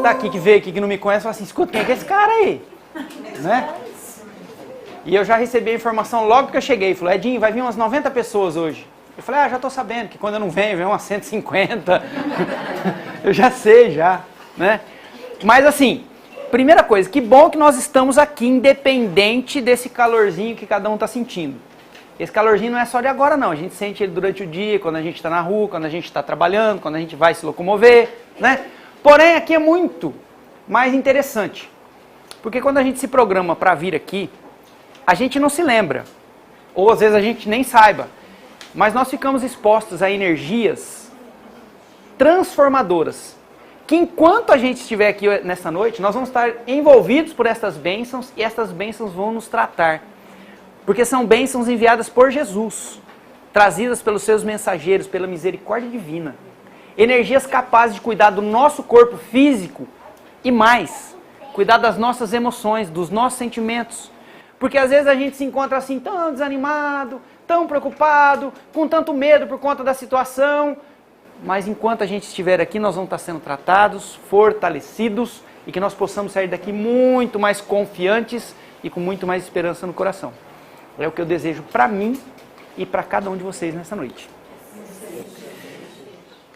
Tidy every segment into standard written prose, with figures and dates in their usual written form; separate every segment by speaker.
Speaker 1: tá aqui, que veio aqui, que não me conhece, fala assim, escuta, quem é esse cara aí? Né? E eu já recebi a informação logo que eu cheguei. Falou, Edinho, vai vir umas 90 pessoas hoje. Eu falei, já tô sabendo, que quando eu não venho, vem umas 150. Eu já sei, já. Né? Mas assim, primeira coisa, que bom que nós estamos aqui, independente desse calorzinho que cada um está sentindo. Esse calorzinho não é só de agora não, a gente sente ele durante o dia, quando a gente está na rua, quando a gente está trabalhando, quando a gente vai se locomover, né? Porém, aqui é muito mais interessante, porque quando a gente se programa para vir aqui, a gente não se lembra, ou às vezes a gente nem saiba, mas nós ficamos expostos a energias transformadoras, que enquanto a gente estiver aqui nessa noite, nós vamos estar envolvidos por estas bênçãos e estas bênçãos vão nos tratar. Porque são bênçãos enviadas por Jesus, trazidas pelos seus mensageiros, pela misericórdia divina. Energias capazes de cuidar do nosso corpo físico e mais, cuidar das nossas emoções, dos nossos sentimentos. Porque às vezes a gente se encontra assim tão desanimado, tão preocupado, com tanto medo por conta da situação. Mas enquanto a gente estiver aqui, nós vamos estar sendo tratados, fortalecidos e que nós possamos sair daqui muito mais confiantes e com muito mais esperança no coração. É o que eu desejo para mim e para cada um de vocês nessa noite.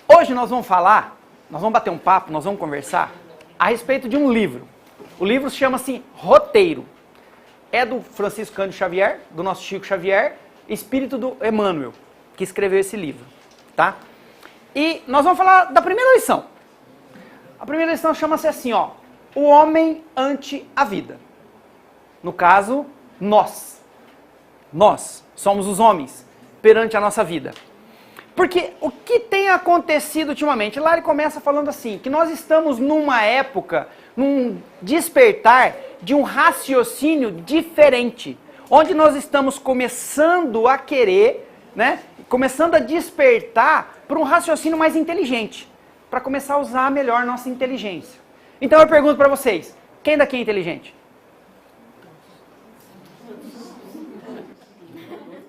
Speaker 1: Hoje nós vamos falar, nós vamos bater um papo, nós vamos conversar a respeito de um livro. O livro chama-se Roteiro. É do Francisco Cândido Xavier, do nosso Chico Xavier, espírito do Emmanuel, que escreveu esse livro, tá? E nós vamos falar da primeira lição. A primeira lição chama-se assim, ó, o homem ante a vida. No caso, nós. Nós somos os homens perante a nossa vida. Porque o que tem acontecido ultimamente? Lá ele começa falando assim, que nós estamos numa época, num despertar de um raciocínio diferente. Onde nós estamos começando a querer, né? Começando a despertar para um raciocínio mais inteligente. Para começar a usar melhor nossa inteligência. Então eu pergunto para vocês, quem daqui é inteligente?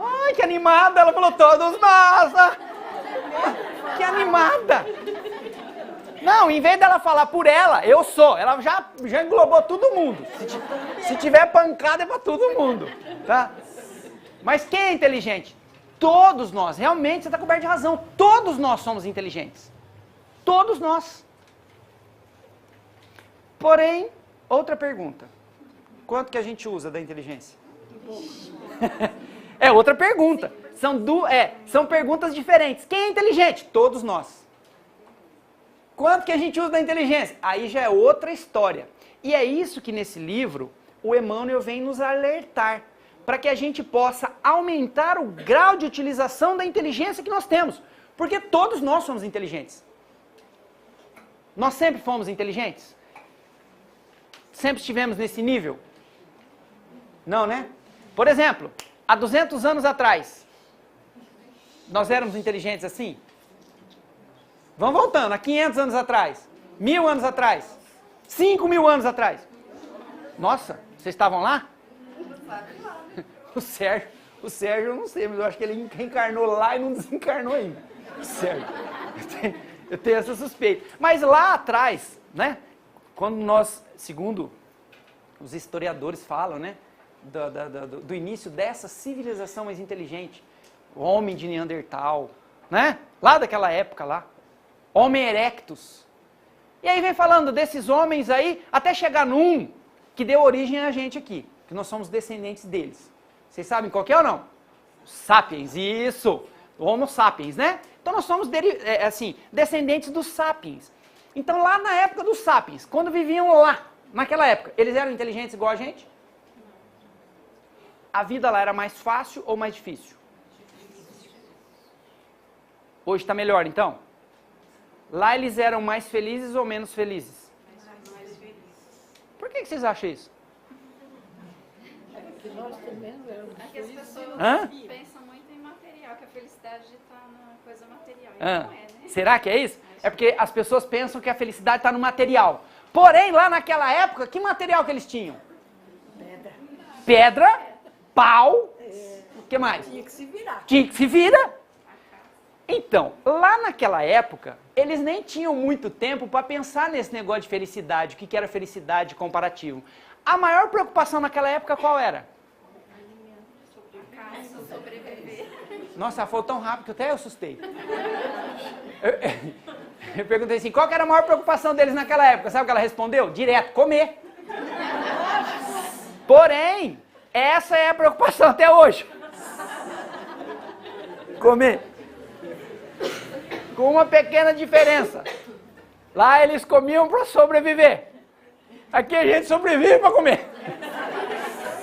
Speaker 1: Ai, que animada, ela falou todos nós. Que animada. Não, em vez dela falar por ela, eu sou. Ela já englobou todo mundo. Se tiver pancada é para todo mundo. Tá? Mas quem é inteligente? Todos nós. Realmente você está coberto de razão. Todos nós somos inteligentes. Todos nós. Porém, outra pergunta. Quanto que a gente usa da inteligência? É outra pergunta. São perguntas diferentes. Quem é inteligente? Todos nós. Quanto que a gente usa da inteligência? Aí já é outra história. E é isso que nesse livro o Emmanuel vem nos alertar. Para que a gente possa aumentar o grau de utilização da inteligência que nós temos. Porque todos nós somos inteligentes. Nós sempre fomos inteligentes? Sempre estivemos nesse nível? Não, né? Por exemplo, há 200 anos atrás, nós éramos inteligentes assim? Vamos voltando, há 500 anos atrás, 1000 anos atrás, 5000 anos atrás. Nossa, vocês estavam lá? O Sérgio eu não sei, mas eu acho que ele reencarnou lá e não desencarnou ainda. O Sérgio, eu tenho essa suspeita. Mas lá atrás, né, quando nós, segundo os historiadores falam, né, do início dessa civilização mais inteligente, o homem de Neandertal, né? Lá daquela época lá, Homo erectus. E aí vem falando desses homens aí, até chegar num que deu origem a gente aqui, que nós somos descendentes deles. Vocês sabem qual que é ou não? Sapiens, isso, o Homo sapiens, né? Então nós somos descendentes dos sapiens. Então lá na época dos sapiens, quando viviam lá, naquela época, eles eram inteligentes igual a gente? A vida lá era mais fácil ou mais difícil? Hoje está melhor, então? Lá eles eram mais felizes ou menos felizes?
Speaker 2: Mais felizes.
Speaker 1: Por que vocês acham isso?
Speaker 2: Porque nós também éramos
Speaker 3: Aqui as pessoas pensam muito em material, que a felicidade está na coisa material. E não é, né?
Speaker 1: Será que é isso? É porque as pessoas pensam que a felicidade está no material. Porém, lá naquela época, que material que eles tinham? Pedra, pau, o que mais?
Speaker 2: Tinha que se virar.
Speaker 1: Tinha que se vira. Então, lá naquela época, eles nem tinham muito tempo para pensar nesse negócio de felicidade, o que era felicidade comparativo. A maior preocupação naquela época qual era?
Speaker 3: Sobreviver.
Speaker 1: Nossa, ela falou tão rápido que até eu assustei. Eu perguntei assim, qual que era a maior preocupação deles naquela época? Sabe o que ela respondeu? Direto, comer. Porém, essa é a preocupação até hoje. Comer. Com uma pequena diferença. Lá eles comiam para sobreviver. Aqui a gente sobrevive para comer.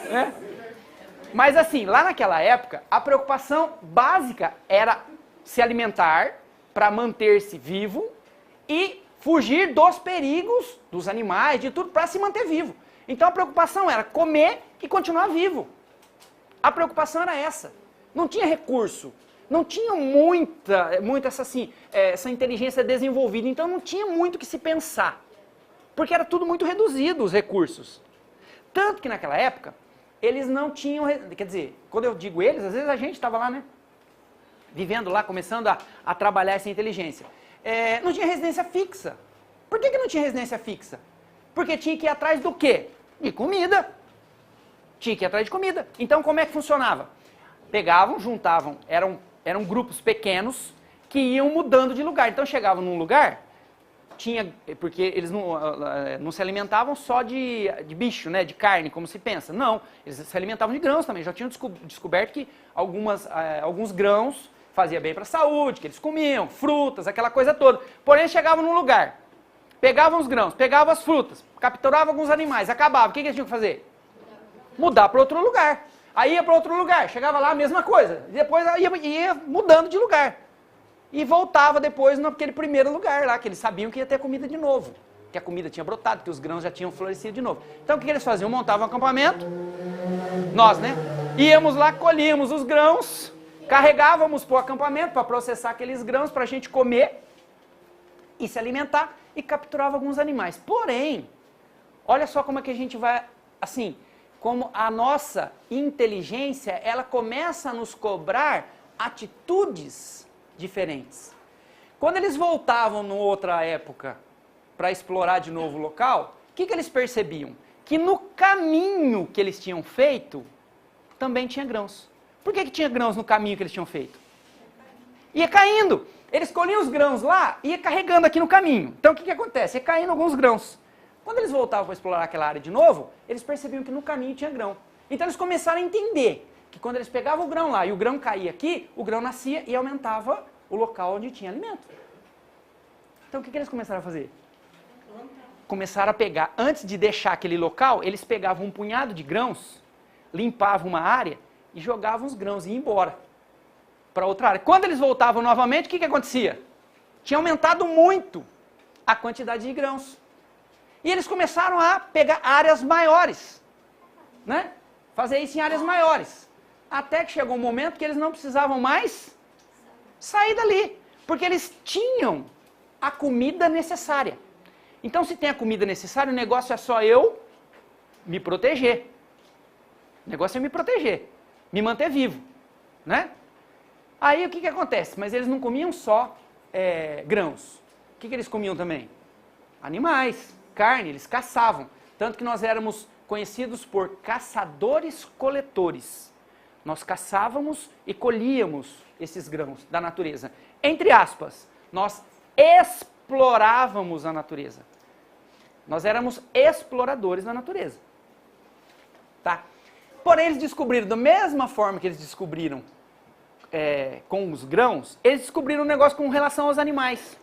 Speaker 1: Né? Mas assim, lá naquela época, a preocupação básica era se alimentar para manter-se vivo e fugir dos perigos dos animais, de tudo, para se manter vivo. Então a preocupação era comer e continuar vivo. A preocupação era essa. Não tinha recurso. Não tinha muita essa inteligência desenvolvida, então não tinha muito o que se pensar. Porque era tudo muito reduzido, os recursos. Tanto que naquela época, eles não tinham, quer dizer, quando eu digo eles, às vezes a gente estava lá, né? Vivendo lá, começando a trabalhar essa inteligência. Não tinha residência fixa. Por que não tinha residência fixa? Porque tinha que ir atrás do quê? De comida. Tinha que ir atrás de comida. Então como é que funcionava? Pegavam, juntavam, eram grupos pequenos que iam mudando de lugar. Então chegavam num lugar, porque eles não se alimentavam só de bicho, né, de carne, como se pensa. Não, eles se alimentavam de grãos também. Já tinham descoberto que alguns grãos faziam bem para a saúde, que eles comiam, frutas, aquela coisa toda. Porém, chegavam num lugar, pegavam os grãos, pegavam as frutas, capturavam alguns animais, acabava. O que eles tinham que fazer? Mudar para outro lugar. Aí ia para outro lugar, chegava lá a mesma coisa. Depois ia mudando de lugar. E voltava depois naquele primeiro lugar lá, que eles sabiam que ia ter comida de novo. Que a comida tinha brotado, que os grãos já tinham florescido de novo. Então o que eles faziam? Montavam um acampamento, nós, né? Íamos lá, colhíamos os grãos, carregávamos para o acampamento para processar aqueles grãos para a gente comer e se alimentar e capturava alguns animais. Porém, olha só como é que a gente vai, assim, como a nossa inteligência, ela começa a nos cobrar atitudes diferentes. Quando eles voltavam numa outra época para explorar de novo o local, o que eles percebiam? Que no caminho que eles tinham feito, também tinha grãos. Por que tinha grãos no caminho que eles tinham feito? Ia caindo. Eles colhiam os grãos lá e ia carregando aqui no caminho. Então o que acontece? Ia caindo alguns grãos. Quando eles voltavam para explorar aquela área de novo, eles percebiam que no caminho tinha grão. Então eles começaram a entender que quando eles pegavam o grão lá e o grão caía aqui, o grão nascia e aumentava o local onde tinha alimento. Então o que eles começaram a fazer? Começaram a pegar, antes de deixar aquele local, eles pegavam um punhado de grãos, limpavam uma área e jogavam os grãos e iam embora para outra área. Quando eles voltavam novamente, o que acontecia? Tinha aumentado muito a quantidade de grãos. E eles começaram a pegar áreas maiores, né? Fazer isso em áreas maiores. Até que chegou um momento que eles não precisavam mais sair dali, porque eles tinham a comida necessária. Então, se tem a comida necessária, o negócio é só eu me proteger. O negócio é me proteger, me manter vivo, né? Aí o que acontece? Mas eles não comiam só grãos. O que eles comiam também? Animais. Carne, eles caçavam. Tanto que nós éramos conhecidos por caçadores-coletores. Nós caçávamos e colhíamos esses grãos da natureza. Entre aspas, nós explorávamos a natureza. Nós éramos exploradores da natureza. Tá? Porém, eles descobriram, da mesma forma que eles descobriram com os grãos, eles descobriram um negócio com relação aos animais.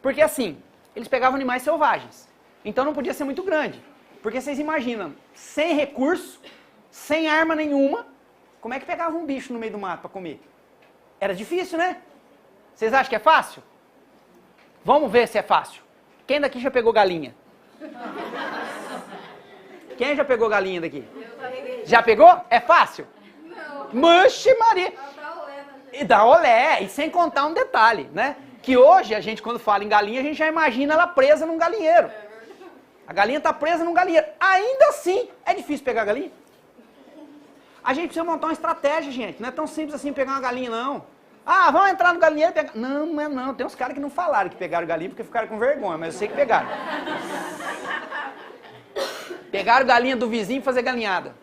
Speaker 1: Porque assim, eles pegavam animais selvagens. Então não podia ser muito grande. Porque vocês imaginam, sem recurso, sem arma nenhuma, como é que pegava um bicho no meio do mato para comer? Era difícil, né? Vocês acham que é fácil? Vamos ver se é fácil. Quem daqui já pegou galinha? Quem já pegou galinha daqui? Já pegou? É fácil?
Speaker 3: Não.
Speaker 1: Manche Maria!
Speaker 3: Dá olé na gente.
Speaker 1: E dá olé, e sem contar um detalhe, né? Que hoje, a gente, quando fala em galinha, a gente já imagina ela presa num galinheiro. A galinha está presa num galinheiro. Ainda assim, é difícil pegar a galinha. A gente precisa montar uma estratégia, gente. Não é tão simples assim pegar uma galinha, não. Ah, vamos entrar no galinheiro e pegar. Não, não é não. Tem uns caras que não falaram que pegaram galinha porque ficaram com vergonha, mas eu sei que pegaram. Pegaram galinha do vizinho e fazer galinhada.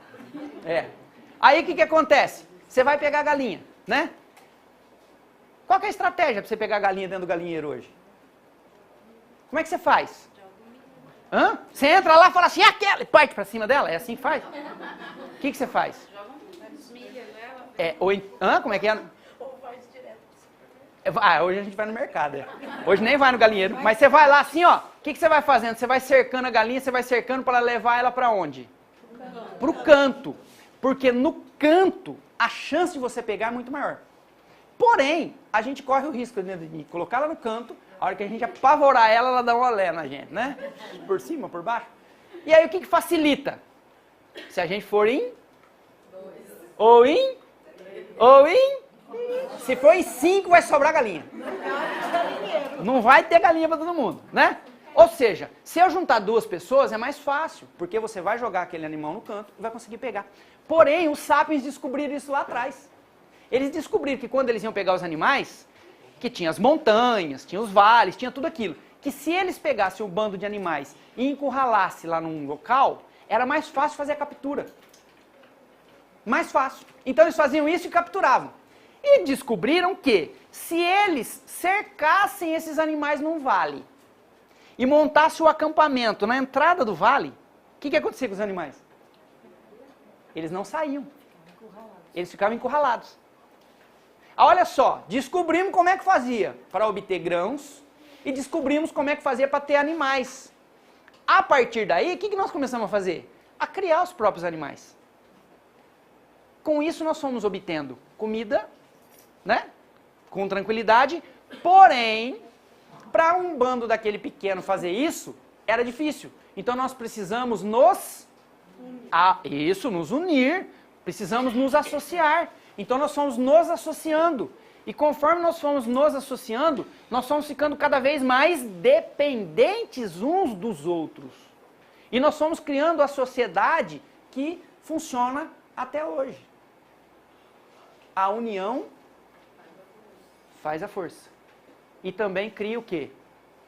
Speaker 1: É. Aí o que acontece? Você vai pegar a galinha, né? Qual que é a estratégia para você pegar a galinha dentro do galinheiro hoje? Como é que você faz? Hã? Você entra lá e fala assim, é aquela, e parte para cima dela? É assim que faz? O que você faz?
Speaker 3: Milha nela.
Speaker 1: Hã? Como é que é? Ah, hoje a gente vai no mercado. É. Hoje nem vai no galinheiro. Mas você vai lá assim, ó. O que você vai fazendo? Você vai cercando a galinha, você vai cercando para levar ela para onde? Pro canto. Porque no canto, a chance de você pegar é muito maior. Porém, a gente corre o risco de colocar ela no canto, a hora que a gente apavorar ela, ela dá um olé na gente, né? Por cima, por baixo. E aí o que facilita? Se a gente for em... Ou em... Se for em 5, vai sobrar galinha. Não vai ter galinha para todo mundo, né? Ou seja, se eu juntar 2 pessoas é mais fácil, porque você vai jogar aquele animal no canto e vai conseguir pegar. Porém, os sapiens descobriram isso lá atrás. Eles descobriram que quando eles iam pegar os animais, que tinha as montanhas, tinha os vales, tinha tudo aquilo, que se eles pegassem um bando de animais e encurralassem lá num local, era mais fácil fazer a captura. Mais fácil. Então eles faziam isso e capturavam. E descobriram que, se eles cercassem esses animais num vale e montassem o acampamento na entrada do vale, o que acontecia com os animais? Eles não saíam. Eles ficavam encurralados. Olha só, descobrimos como é que fazia para obter grãos e descobrimos como é que fazia para ter animais. A partir daí, o que nós começamos a fazer? A criar os próprios animais. Com isso nós fomos obtendo comida, né? Com tranquilidade, porém, para um bando daquele pequeno fazer isso, era difícil. Então nós precisamos nos unir, precisamos nos associar. Então nós fomos nos associando. E conforme nós fomos nos associando, nós fomos ficando cada vez mais dependentes uns dos outros. E nós fomos criando a sociedade que funciona até hoje. A união faz a força. E também cria o quê?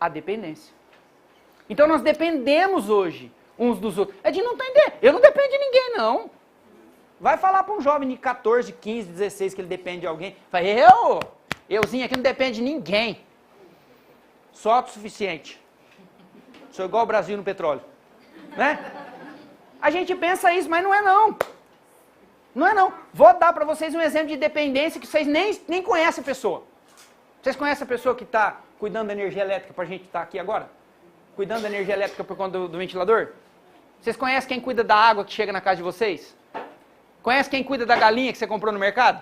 Speaker 1: A dependência. Então nós dependemos hoje uns dos outros. É de não entender. Eu não dependo de ninguém, não. Vai falar para um jovem de 14, 15, 16 que ele depende de alguém. Fala, euzinho aqui não depende de ninguém. Sou autossuficiente. Sou igual o Brasil no petróleo. Né? A gente pensa isso, mas não é não. Não é não. Vou dar para vocês um exemplo de dependência que vocês nem conhecem a pessoa. Vocês conhecem a pessoa que está cuidando da energia elétrica para a gente estar aqui agora? Cuidando da energia elétrica por conta do ventilador? Vocês conhecem quem cuida da água que chega na casa de vocês? Conhece quem cuida da galinha que você comprou no mercado?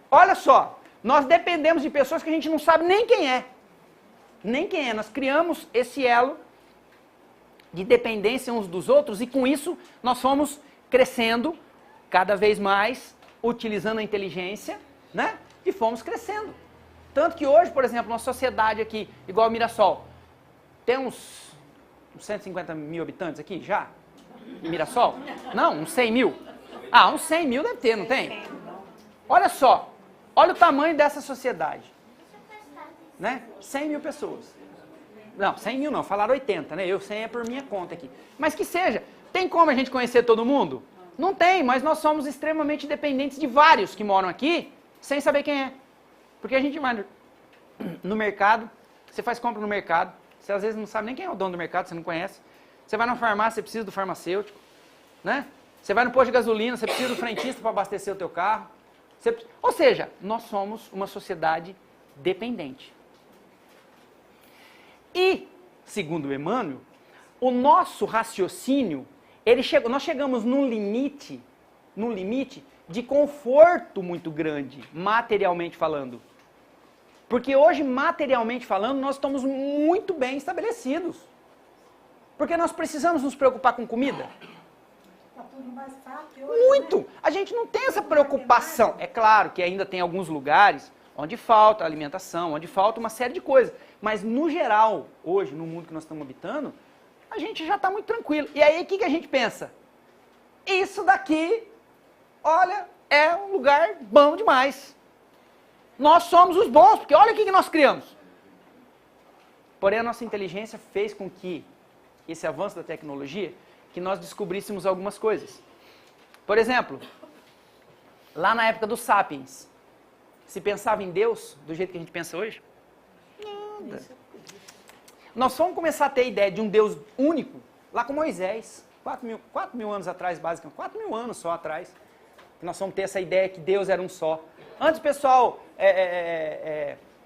Speaker 1: Olha só, nós dependemos de pessoas que a gente não sabe nem quem é. Nem quem é. Nós criamos esse elo de dependência uns dos outros e com isso nós fomos crescendo cada vez mais, utilizando a inteligência, né? E fomos crescendo. Tanto que hoje, por exemplo, uma sociedade aqui, igual a Mirassol, tem uns 150 mil habitantes aqui já? Em Mirassol? Não, uns 100 mil. Ah, uns 100 mil deve ter, não tem? Olha só, olha o tamanho dessa sociedade. Né? 100 mil pessoas. Não, 100 mil não, falaram 80, né? Eu 100 é por minha conta aqui. Mas que seja, tem como a gente conhecer todo mundo? Não tem, mas nós somos extremamente dependentes de vários que moram aqui, sem saber quem é. Porque a gente vai no mercado, você faz compra no mercado, você às vezes não sabe nem quem é o dono do mercado, você não conhece. Você vai na farmácia, você precisa do farmacêutico, né? Você vai no posto de gasolina, você precisa do frentista para abastecer o teu carro. Ou seja, nós somos uma sociedade dependente. E, segundo Emmanuel, o nosso raciocínio, nós chegamos num limite de conforto muito grande, materialmente falando. Porque hoje, materialmente falando, nós estamos muito bem estabelecidos. Porque nós precisamos nos preocupar com comida?
Speaker 2: Está tudo mais fácil hoje,
Speaker 1: Muito!
Speaker 2: Né?
Speaker 1: A gente não tem essa preocupação. É claro que ainda tem alguns lugares onde falta alimentação, onde falta uma série de coisas. Mas, no geral, hoje, no mundo que nós estamos habitando, a gente já está muito tranquilo. E aí, o que a gente pensa? Isso daqui, olha, é um lugar bom demais. Nós somos os bons, porque olha o que nós criamos. Porém, a nossa inteligência fez com que esse avanço da tecnologia, que nós descobríssemos algumas coisas. Por exemplo, lá na época dos Sapiens, se pensava em Deus do jeito que a gente pensa hoje? Nada. Nós fomos começar a ter a ideia de um Deus único lá com Moisés, 4 mil anos atrás, basicamente, 4 mil anos só atrás, que nós fomos ter essa ideia que Deus era um só. Antes o pessoal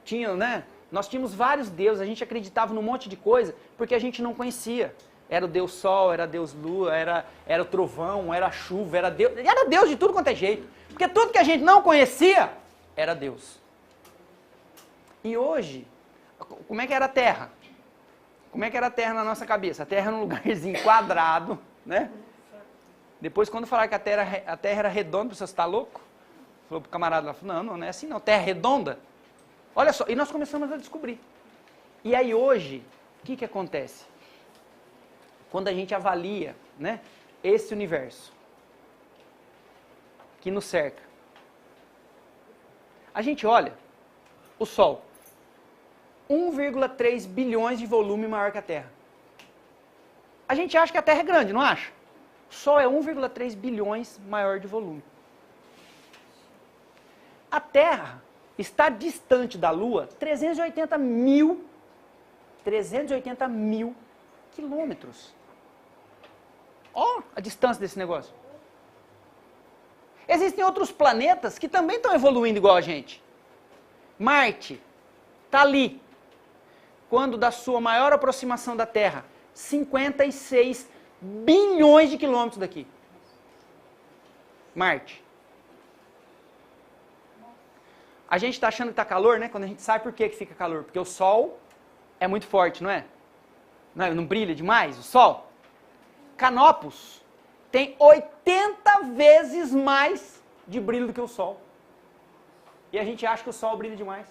Speaker 1: tinha, né? Nós tínhamos vários deuses, a gente acreditava num monte de coisa, porque a gente não conhecia. Era o Deus Sol, era Deus Lua, era o trovão, era a chuva, era Deus de tudo quanto é jeito. Porque tudo que a gente não conhecia, era Deus. E hoje, como é que era a Terra? Como é que era a Terra na nossa cabeça? A Terra era um lugarzinho quadrado, né? Depois, quando falaram que a Terra era redonda, você está louco? Falou pro camarada lá, não é assim não, Terra redonda. Olha só, e nós começamos a descobrir. E aí hoje, o que acontece? Quando a gente avalia, né, esse universo que nos cerca, a gente olha o Sol, 1,3 bilhões de volume maior que a Terra. A gente acha que a Terra é grande, não acha? O Sol é 1,3 bilhões maior de volume. A Terra está distante da Lua 380 mil quilômetros. Ó, a distância desse negócio. Existem outros planetas que também estão evoluindo igual a gente. Marte está ali. Quando da sua maior aproximação da Terra, 56 bilhões de quilômetros daqui. Marte. A gente está achando que está calor, né? Quando a gente sabe por que fica calor. Porque o Sol é muito forte, não é? Não brilha demais o Sol? Canopus tem 80 vezes mais de brilho do que o Sol. E a gente acha que o Sol brilha demais.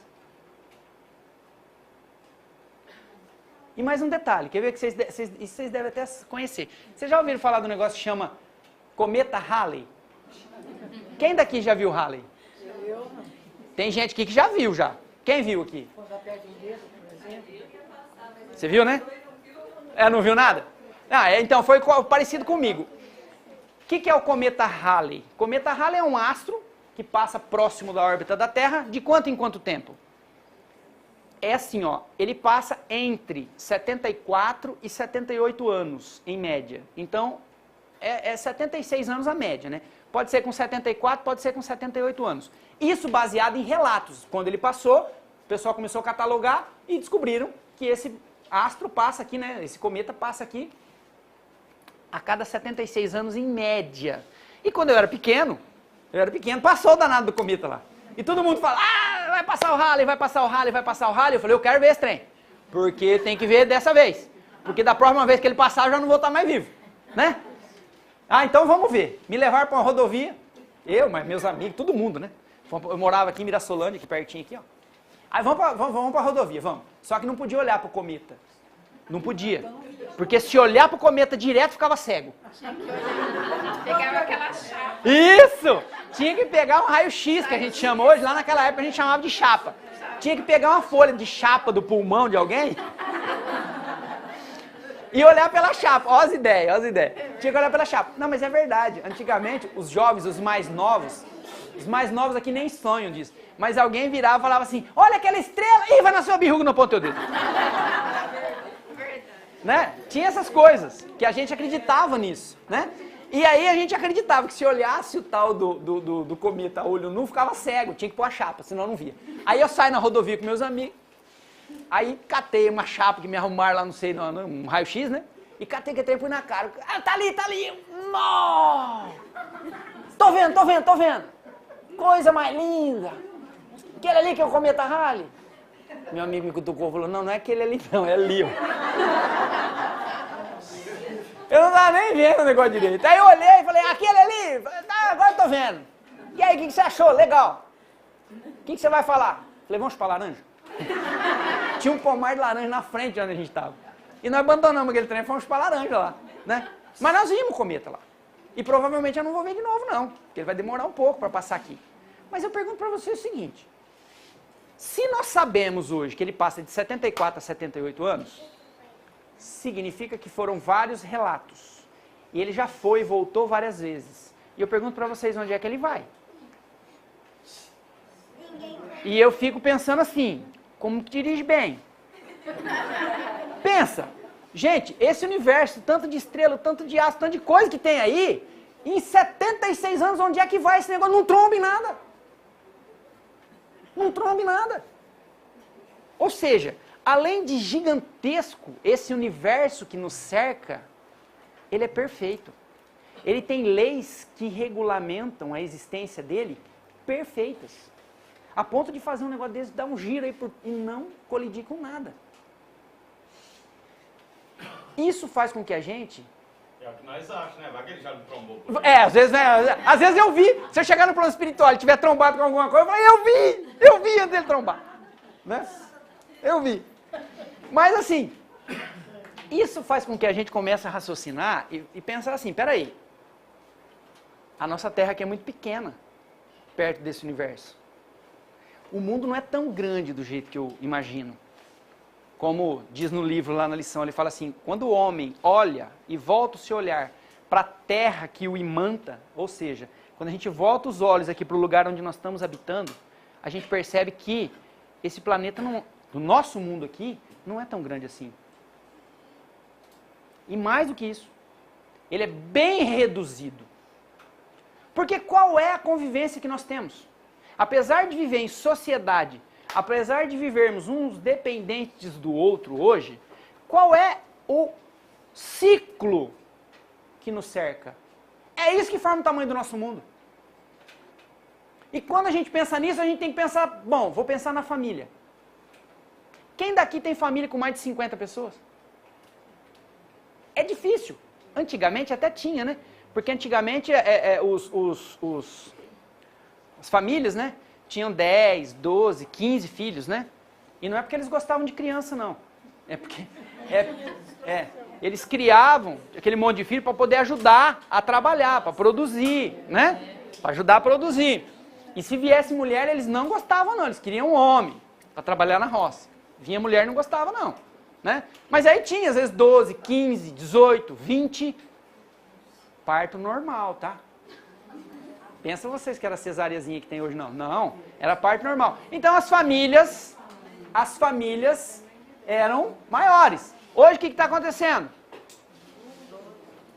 Speaker 1: E mais um detalhe, quer ver que vocês devem até conhecer. Vocês já ouviram falar do negócio que chama Cometa Halley? Quem daqui já viu Halley? Tem gente aqui que já viu já. Quem viu aqui? Você viu, né? Não viu nada? Então foi parecido comigo. O que é o cometa Halley? O cometa Halley é um astro que passa próximo da órbita da Terra de quanto em quanto tempo? É assim, ó, ele passa entre 74 e 78 anos, em média. Então, é 76 anos a média, né? Pode ser com 74, pode ser com 78 anos. Isso baseado em relatos. Quando ele passou, o pessoal começou a catalogar e descobriram que esse astro passa aqui, né? Esse cometa passa aqui a cada 76 anos em média. E quando eu era pequeno, passou o danado do cometa lá. E todo mundo fala, vai passar o Halley, vai passar o Halley, vai passar o Halley. Eu falei, eu quero ver esse trem. Porque tem que ver dessa vez. Porque da próxima vez que ele passar, eu já não vou estar mais vivo. Né? Então vamos ver. Me levaram para uma rodovia. Mas meus amigos, todo mundo, né? Eu morava aqui em Mirassolândia, aqui pertinho aqui, ó. Aí vamos para a rodovia, vamos. Só que não podia olhar para o cometa. Não podia. Porque se olhar para o cometa direto, ficava cego.
Speaker 3: Tinha que olhar. Pegava aquela chapa.
Speaker 1: Isso! Tinha que pegar um raio-x, que a gente chama hoje. Lá naquela época a gente chamava de chapa. Tinha que pegar uma folha de chapa do pulmão de alguém e olhar pela chapa. Ó as ideias. Tinha que olhar pela chapa. Não, mas é verdade. Antigamente, os jovens, os mais novos aqui nem sonham disso. Mas alguém virava e falava assim, olha aquela estrela, ih, vai nascer uma verruga no ponto teu dedo. Né? Tinha essas coisas, que a gente acreditava nisso, né? E aí a gente acreditava que se olhasse o tal do cometa a olho nu, ficava cego, tinha que pôr a chapa, senão não via. Aí eu saio na rodovia com meus amigos, aí catei uma chapa que me arrumaram lá, não sei, um raio-x, né? E catei, fui na cara. Tá ali! Não! Tô vendo! Coisa mais linda! Aquele ali que é o cometa Halley. Meu amigo me cutucou e falou, não é aquele ali não, é ali, ó. Eu não tava nem vendo o negócio direito. Aí eu olhei e falei, aquele ali, agora eu tô vendo. E aí, o que você achou? Legal. O que você vai falar? Falei, vamos chupar laranja? Tinha um pomar de laranja na frente de onde a gente tava. E nós abandonamos aquele trem e fomos chupar laranja lá, né? Mas nós vimos o cometa lá. E provavelmente eu não vou ver de novo, não. Porque ele vai demorar um pouco para passar aqui. Mas eu pergunto para você o seguinte. Se nós sabemos hoje que ele passa de 74 a 78 anos, significa que foram vários relatos. E ele já foi e voltou várias vezes. E eu pergunto para vocês onde é que ele vai. E eu fico pensando assim, como que dirige bem? Pensa, gente, esse universo, tanto de estrela, tanto de astro, tanto de coisa que tem aí, em 76 anos, onde é que vai esse negócio? Não tromba em nada. Não tromba em nada. Ou seja, além de gigantesco, esse universo que nos cerca, ele é perfeito. Ele tem leis que regulamentam a existência dele perfeitas. A ponto de fazer um negócio desse, dar um giro aí e não colidir com nada. Isso faz com que a gente...
Speaker 4: É o que nós achamos, né? Vai que ele já não trombou.
Speaker 1: Às vezes, né? Às vezes eu vi. Se eu chegar no plano espiritual e tiver trombado com alguma coisa, eu falo, eu vi antes dele trombar. Né? Eu vi. Mas assim, isso faz com que a gente comece a raciocinar e pensar assim, peraí, a nossa Terra aqui é muito pequena, perto desse universo. O mundo não é tão grande do jeito que eu imagino. Como diz no livro, lá na lição, ele fala assim, quando o homem olha e volta o seu olhar para a terra que o imanta, ou seja, quando a gente volta os olhos aqui para o lugar onde nós estamos habitando, a gente percebe que esse planeta, o nosso mundo aqui, não é tão grande assim. E mais do que isso, ele é bem reduzido. Porque qual é a convivência que nós temos? Apesar de viver em sociedade, apesar de vivermos uns dependentes do outro hoje, qual é o ciclo que nos cerca? É isso que forma o tamanho do nosso mundo. E quando a gente pensa nisso, a gente tem que pensar, bom, vou pensar na família. Quem daqui tem família com mais de 50 pessoas? É difícil. Antigamente até tinha, né? Porque antigamente as famílias, né? Tinham 10, 12, 15 filhos, né? E não é porque eles gostavam de criança, não. É porque eles criavam aquele monte de filho para poder ajudar a trabalhar, para produzir, né? Para ajudar a produzir. E se viesse mulher, eles não gostavam, não. Eles queriam um homem para trabalhar na roça. Vinha mulher, não gostava, não. Né? Mas aí tinha, às vezes, 12, 15, 18, 20. Parto normal, tá? Pensa vocês que era cesareazinha que tem hoje, não. Não, era parto normal. Então as famílias eram maiores. Hoje o que está acontecendo?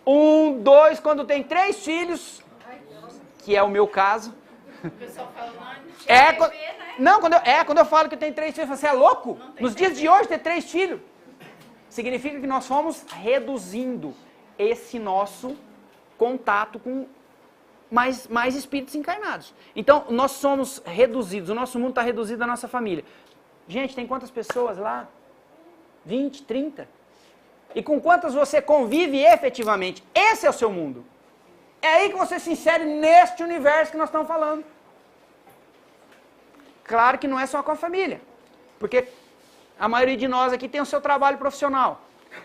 Speaker 1: 1, 2, quando tem 3 filhos, que é o meu caso.
Speaker 3: O pessoal fala, né?
Speaker 1: Não, quando eu falo que tem 3 filhos, você é louco? Nos dias de hoje ter 3 filhos significa que nós fomos reduzindo esse nosso contato com mais espíritos encarnados. Então, nós somos reduzidos, o nosso mundo está reduzido à nossa família. Gente, tem quantas pessoas lá? 20, 30? E com quantas você convive efetivamente? Esse é o seu mundo. É aí que você se insere neste universo que nós estamos falando. Claro que não é só com a família, porque a maioria de nós aqui tem o seu trabalho profissional.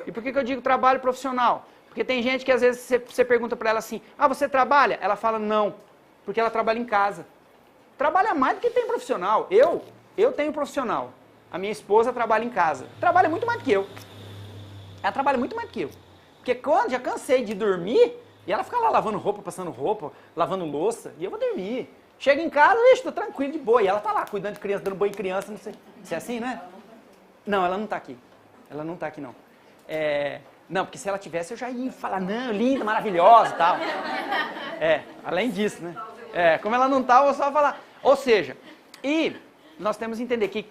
Speaker 1: E por que eu digo trabalho profissional? Porque tem gente que às vezes você pergunta para ela assim, você trabalha? Ela fala não, porque ela trabalha em casa. Trabalha mais do que tem profissional. Eu tenho profissional. A minha esposa trabalha em casa. Trabalha muito mais do que eu. Ela trabalha muito mais do que eu. Porque quando já cansei de dormir, e ela fica lá lavando roupa, passando roupa, lavando louça, e eu vou dormir. Chega em casa, tô tranquilo, de boa. E ela tá lá, cuidando de criança, dando banho em criança, não sei. Se é assim, né? Não, ela não tá aqui. Ela não tá aqui, não. Não, porque se ela tivesse, eu já ia falar, não, linda, maravilhosa e tal. Além disso, né? Como ela não tá, eu vou só falar. Ou seja, e nós temos que entender que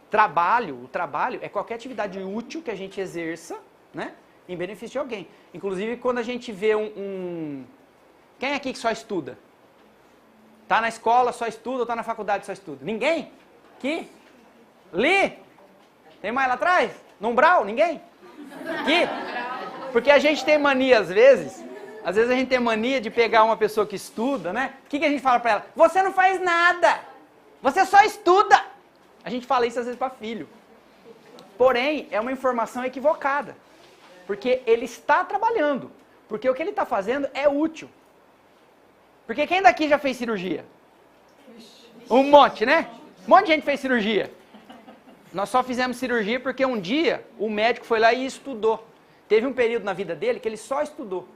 Speaker 1: o trabalho é qualquer atividade útil que a gente exerça, né? Em benefício de alguém. Inclusive, quando a gente vê Quem aqui que só estuda? Tá na escola, só estuda, ou tá na faculdade, só estuda? Ninguém? Aqui? Ali? Tem mais lá atrás? No umbral? Ninguém? Aqui? Porque a gente tem mania, às vezes a gente tem mania de pegar uma pessoa que estuda, né? O que a gente fala pra ela? Você não faz nada! Você só estuda! A gente fala isso às vezes para filho. Porém, é uma informação equivocada. Porque ele está trabalhando. Porque o que ele está fazendo é útil. Porque quem daqui já fez cirurgia? Um monte, né? Um monte de gente fez cirurgia. Nós só fizemos cirurgia porque um dia o médico foi lá e estudou. Teve um período na vida dele que ele só estudou.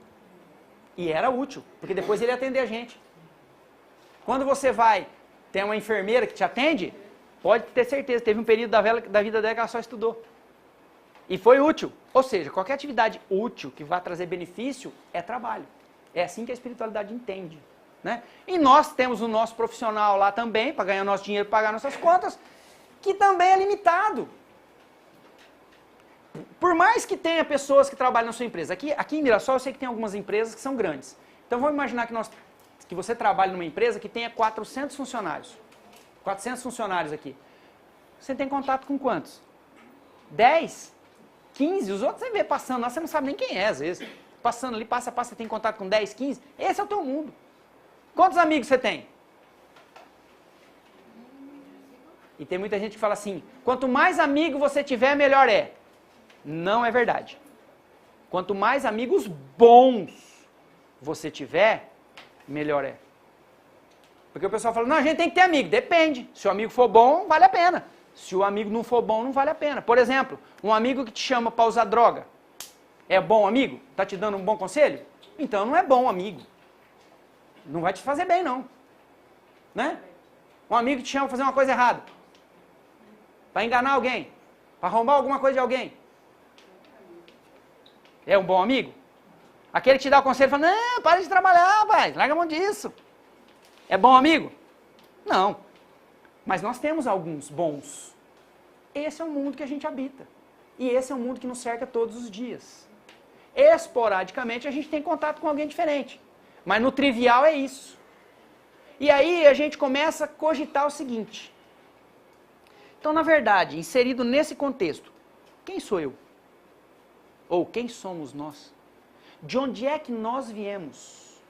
Speaker 1: E era útil, porque depois ele ia atender a gente. Quando você vai, tem uma enfermeira que te atende, pode ter certeza, teve um período da vida dela que ela só estudou. E foi útil. Ou seja, qualquer atividade útil que vá trazer benefício é trabalho. É assim que a espiritualidade entende. Né? E nós temos o nosso profissional lá também, para ganhar nosso dinheiro, pagar nossas contas, que também é limitado. Por mais que tenha pessoas que trabalham na sua empresa. Aqui em Mirassol eu sei que tem algumas empresas que são grandes. Então vamos imaginar que você trabalha numa empresa que tenha 400 funcionários. 400 funcionários aqui. Você tem contato com quantos? 10? 15? Os outros você vê passando lá, você não sabe nem quem é às vezes. Passando ali, passa, você tem contato com 10, 15. Esse é o teu mundo. Quantos amigos você tem? E tem muita gente que fala assim, quanto mais amigo você tiver, melhor é. Não é verdade. Quanto mais amigos bons você tiver, melhor é. Porque o pessoal fala, não, a gente tem que ter amigo. Depende. Se o amigo for bom, vale a pena. Se o amigo não for bom, não vale a pena. Por exemplo, um amigo que te chama para usar droga, é bom amigo? Está te dando um bom conselho? Então não é bom amigo. Não vai te fazer bem, não. Né? Um amigo que te chama para fazer uma coisa errada. Para enganar alguém. Para arrombar alguma coisa de alguém. É um bom amigo? Aquele que te dá o conselho e fala, não, para de trabalhar, pai, larga a mão disso. É bom amigo? Não. Mas nós temos alguns bons. Esse é o mundo que a gente habita. E esse é o mundo que nos cerca todos os dias. Esporadicamente a gente tem contato com alguém diferente. Mas no trivial é isso. E aí a gente começa a cogitar o seguinte. Então, na verdade, inserido nesse contexto, quem sou eu? Ou quem somos nós? De onde é que nós viemos?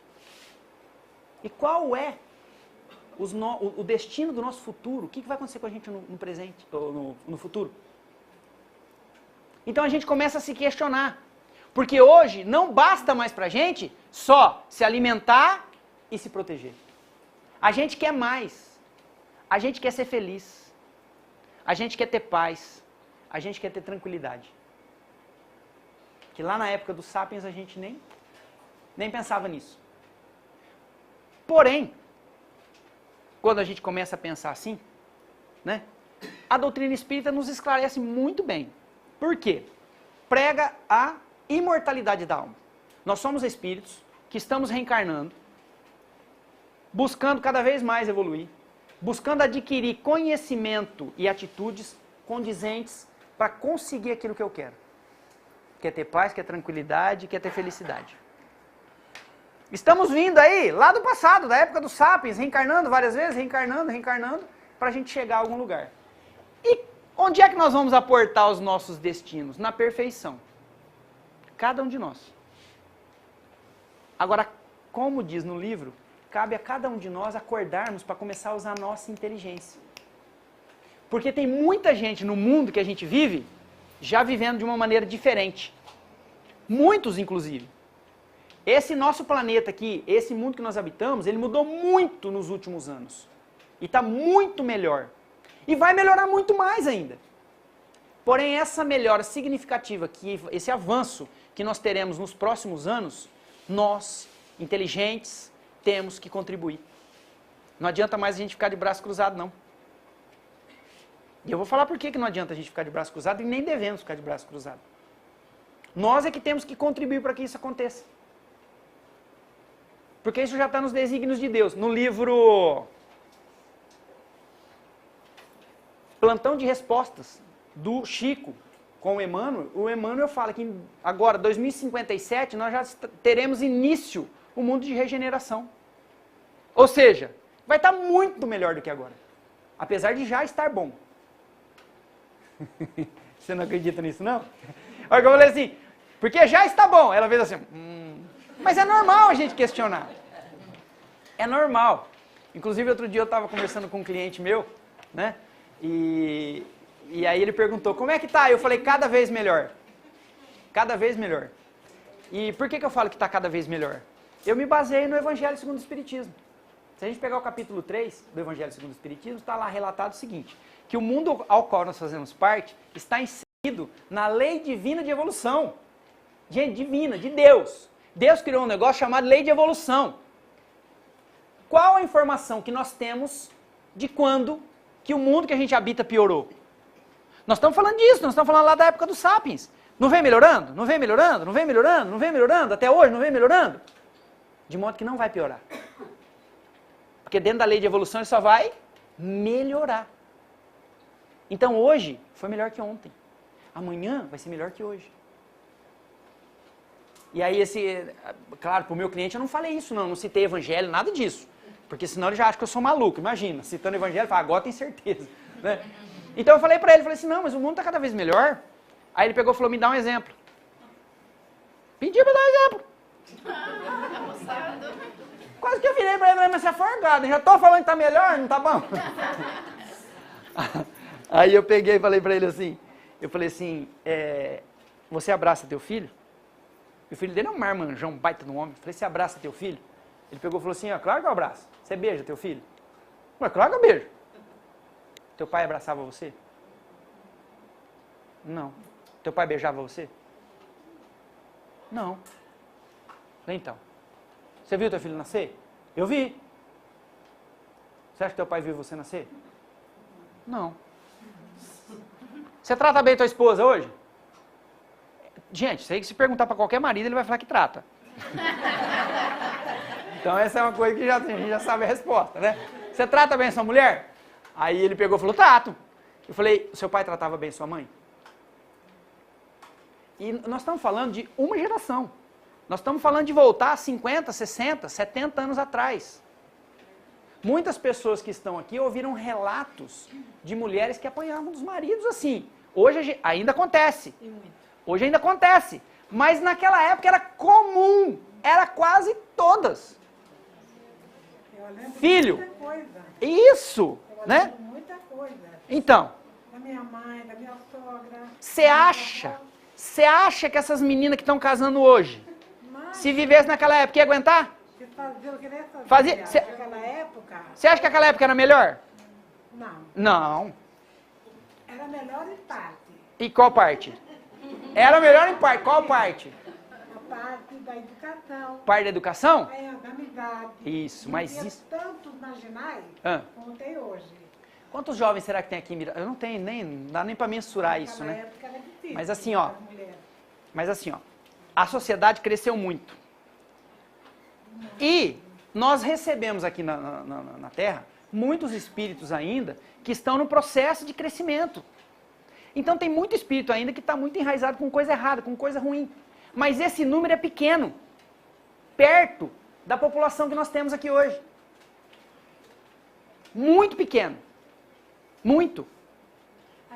Speaker 1: E qual é o destino do nosso futuro? O que vai acontecer com a gente no presente, ou no futuro? Então a gente começa a se questionar. Porque hoje não basta mais pra gente só se alimentar e se proteger. A gente quer mais. A gente quer ser feliz. A gente quer ter paz. A gente quer ter tranquilidade. Que lá na época dos Sapiens a gente nem pensava nisso. Porém, quando a gente começa a pensar assim, né, a doutrina espírita nos esclarece muito bem. Por quê? Prega a imortalidade da alma. Nós somos espíritos que estamos reencarnando, buscando cada vez mais evoluir, buscando adquirir conhecimento e atitudes condizentes para conseguir aquilo que eu quero. Quer ter paz, quer tranquilidade, quer ter felicidade. Estamos vindo aí, lá do passado, da época dos Sapiens, reencarnando várias vezes, reencarnando, para a gente chegar a algum lugar. E onde é que nós vamos aportar os nossos destinos? Na perfeição. Cada um de nós. Agora, como diz no livro, cabe a cada um de nós acordarmos para começar a usar a nossa inteligência. Porque tem muita gente no mundo que a gente vive, já vivendo de uma maneira diferente. Muitos, inclusive. Esse nosso planeta aqui, esse mundo que nós habitamos, ele mudou muito nos últimos anos. E está muito melhor. E vai melhorar muito mais ainda. Porém, essa melhora significativa, esse avanço que nós teremos nos próximos anos, nós, inteligentes, temos que contribuir. Não adianta mais a gente ficar de braço cruzado, não. E eu vou falar por que não adianta a gente ficar de braço cruzado e nem devemos ficar de braço cruzado. Nós é que temos que contribuir para que isso aconteça. Porque isso já está nos desígnios de Deus. No livro Plantão de Respostas, do Chico com o Emmanuel fala que agora, 2057, nós já teremos início o mundo de regeneração. Ou seja, vai estar muito melhor do que agora. Apesar de já estar bom. Você não acredita nisso, não? Olha que eu falei assim, porque já está bom. Ela fez assim, mas é normal a gente questionar. É normal. Inclusive, outro dia eu estava conversando com um cliente meu, né? E aí ele perguntou, como é que tá? Eu falei, cada vez melhor. Cada vez melhor. E por que eu falo que está cada vez melhor? Eu me baseei no Evangelho segundo o Espiritismo. Se a gente pegar o capítulo 3 do Evangelho segundo o Espiritismo, está lá relatado o seguinte, que o mundo ao qual nós fazemos parte está inserido na lei divina de evolução. Gente, divina, de Deus. Deus criou um negócio chamado lei de evolução. Qual a informação que nós temos de quando que o mundo que a gente habita piorou? Nós estamos falando disso, nós estamos falando lá da época dos sapiens. Não vem melhorando? Não vem melhorando? Não vem melhorando? Não vem melhorando? Até hoje não vem melhorando? De modo que não vai piorar. Porque dentro da lei de evolução ele só vai melhorar. Então hoje foi melhor que ontem. Amanhã vai ser melhor que hoje. E aí claro, para o meu cliente eu não falei isso não citei evangelho, nada disso. Porque senão ele já acha que eu sou maluco, imagina. Citando evangelho, fala, agora tem certeza. Né? Então eu falei para ele, falei assim, não, mas o mundo está cada vez melhor. Aí ele pegou e falou, me dá um exemplo. Pediu para dar um exemplo. Quase que eu virei para ele, mas você é forgado, já estou falando que está melhor, não está bom? Aí eu peguei e falei para ele assim, você abraça teu filho? E o filho dele é um marmanjão, um baita de um homem. Eu falei, você abraça teu filho? Ele pegou e falou assim, claro que eu abraço. Você beija teu filho? Eu falei, claro que eu beijo. Teu pai abraçava você? Não. Teu pai beijava você? Não. Eu falei, então. Você viu teu filho nascer? Eu vi. Você acha que teu pai viu você nascer? Não. Você trata bem tua esposa hoje? Gente, se você perguntar para qualquer marido, ele vai falar que trata. Então essa é uma coisa que a gente já sabe a resposta, né? Você trata bem a sua mulher? Aí ele pegou e falou, trato. Eu falei, o seu pai tratava bem sua mãe? E nós estamos falando de uma geração. Nós estamos falando de voltar a 50, 60, 70 anos atrás. Muitas pessoas que estão aqui ouviram relatos de mulheres que apanhavam dos maridos assim. Hoje ainda acontece. Hoje ainda acontece. Mas naquela época era comum. Era quase todas. Filho.
Speaker 2: Muita coisa.
Speaker 1: Isso. Né?
Speaker 2: Muita coisa.
Speaker 1: Então.
Speaker 2: Da minha mãe, da minha sogra.
Speaker 1: Você acha que essas meninas que estão casando hoje, se vivesse naquela época, ia aguentar?
Speaker 2: Naquela época?
Speaker 1: Você acha que aquela época era melhor?
Speaker 2: Não.
Speaker 1: Não.
Speaker 2: Era melhor em parte.
Speaker 1: E qual parte? Era melhor em parte. Qual parte?
Speaker 2: A parte da educação.
Speaker 1: Parte da educação?
Speaker 2: Da amizade.
Speaker 1: Isso, mas isso...
Speaker 2: tantos marginais como tem hoje.
Speaker 1: Quantos jovens será que tem aqui? Eu não tenho nem... Não dá nem para mensurar isso, né?
Speaker 2: Época era difícil,
Speaker 1: mas assim, ó. A sociedade cresceu muito. E nós recebemos aqui na Terra muitos espíritos ainda que estão no processo de crescimento. Então tem muito espírito ainda que está muito enraizado com coisa errada, com coisa ruim. Mas esse número é pequeno, perto da população que nós temos aqui hoje. Muito pequeno. Muito.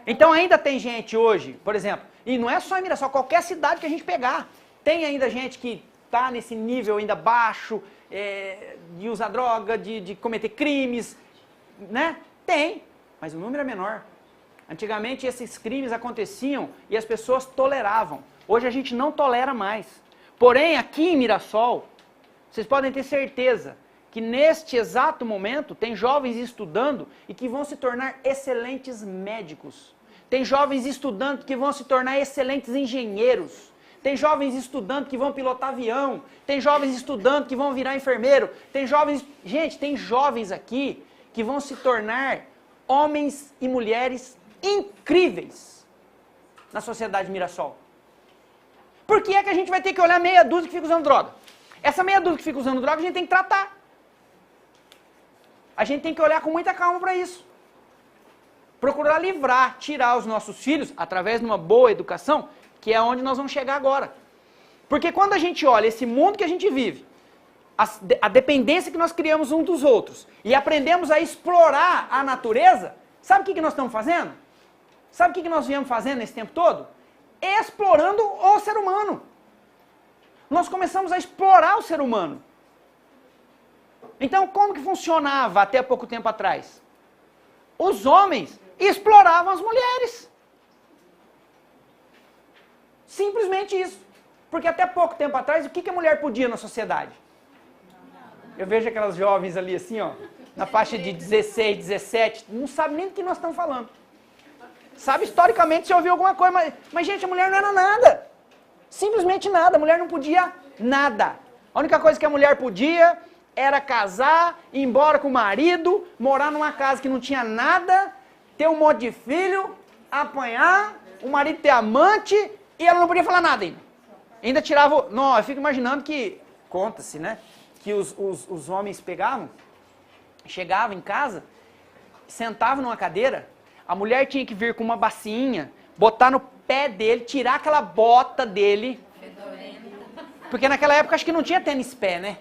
Speaker 1: Então ainda tem gente hoje, por exemplo, e não é só em Mirassol, qualquer cidade que a gente pegar, tem ainda gente que está nesse nível ainda baixo, de usar droga, de cometer crimes, né? Tem, mas o número é menor. Antigamente esses crimes aconteciam e as pessoas toleravam. Hoje a gente não tolera mais. Porém, aqui em Mirassol, vocês podem ter certeza que neste exato momento tem jovens estudando e que vão se tornar excelentes médicos. Tem jovens estudando que vão se tornar excelentes engenheiros. Tem jovens estudando que vão pilotar avião. Tem jovens estudando que vão virar enfermeiro. Tem jovens... Gente, tem jovens aqui que vão se tornar homens e mulheres incríveis na sociedade de Mirassol. Por que é que a gente vai ter que olhar meia dúzia que fica usando droga? Essa meia dúzia que fica usando droga a gente tem que tratar. A gente tem que olhar com muita calma para isso. Procurar livrar, tirar os nossos filhos, através de uma boa educação, que é onde nós vamos chegar agora. Porque quando a gente olha esse mundo que a gente vive, a dependência que nós criamos uns dos outros, e aprendemos a explorar a natureza, sabe o que nós estamos fazendo? Sabe o que nós viemos fazendo nesse tempo todo? Explorando o ser humano. Nós começamos a explorar o ser humano. Então, como que funcionava até pouco tempo atrás? Os homens exploravam as mulheres. Simplesmente isso. Porque até pouco tempo atrás, o que a mulher podia na sociedade? Eu vejo aquelas jovens ali assim, ó, na faixa de 16, 17, não sabe nem do que nós estamos falando. Sabe historicamente se ouviu alguma coisa, mas gente, a mulher não era nada. Simplesmente nada, a mulher não podia nada. A única coisa que a mulher podia era casar, ir embora com o marido, morar numa casa que não tinha nada, ter um monte de filho, apanhar, o marido ter amante, e ela não podia falar nada ainda. Ainda tirava... Não, eu fico imaginando que, conta-se, né, que os homens pegavam, chegavam em casa, sentavam numa cadeira, a mulher tinha que vir com uma bacinha, botar no pé dele, tirar aquela bota dele. Porque naquela época acho que não tinha tênis pé, né?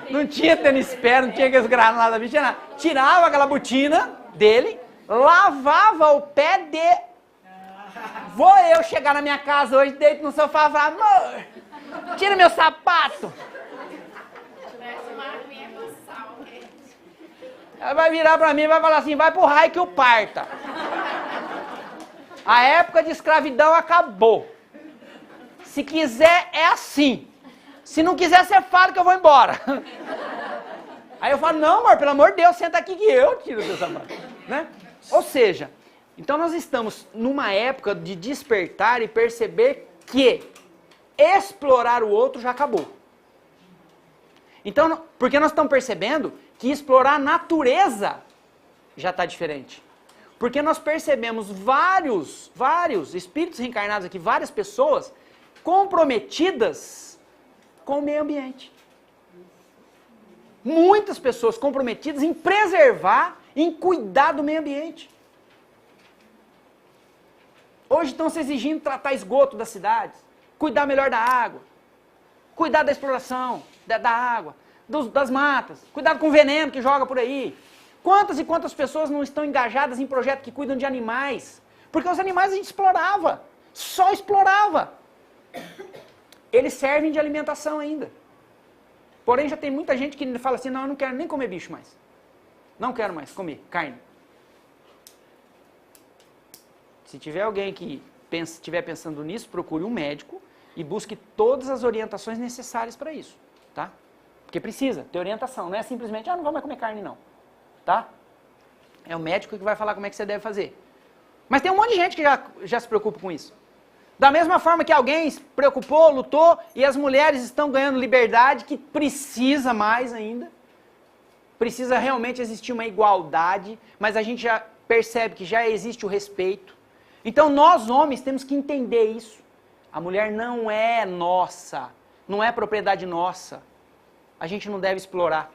Speaker 1: Não tinha tênis pé, não tinha aqueles granadas, não tinha nada. Tirava aquela botina dele, lavava o pé dele. Vou eu chegar na minha casa hoje, deito no sofá e falar, amor, tira meu sapato. Ela vai virar pra mim e vai falar assim, vai pro raio que o parta. A época de escravidão acabou. Se quiser, é assim. Se não quiser, você fala que eu vou embora. Aí eu falo, não, amor, pelo amor de Deus, senta aqui que eu tiro o seu sapato. Né? Ou seja, então nós estamos numa época de despertar e perceber que explorar o outro já acabou. Então, porque nós estamos percebendo que explorar a natureza já está diferente. Porque nós percebemos vários espíritos reencarnados aqui, várias pessoas comprometidas com o meio ambiente. Muitas pessoas comprometidas em preservar, em cuidar do meio ambiente. Hoje estão se exigindo tratar esgoto das cidades, cuidar melhor da água, cuidar da exploração da água, das matas, cuidado com o veneno que joga por aí. Quantas e quantas pessoas não estão engajadas em projetos que cuidam de animais? Porque os animais a gente explorava, só explorava. Eles servem de alimentação ainda. Porém, já tem muita gente que fala assim, não, eu não quero nem comer bicho mais. Não quero mais comer carne. Se tiver alguém que estiver pensando nisso, procure um médico e busque todas as orientações necessárias para isso, tá? Porque precisa ter orientação, não é simplesmente, não vou mais comer carne não, tá? É o médico que vai falar como é que você deve fazer. Mas tem um monte de gente que já se preocupa com isso. Da mesma forma que alguém se preocupou, lutou, e as mulheres estão ganhando liberdade, que precisa mais ainda. Precisa realmente existir uma igualdade, mas a gente já percebe que já existe o respeito. Então nós, homens, temos que entender isso. A mulher não é nossa, não é propriedade nossa. A gente não deve explorar.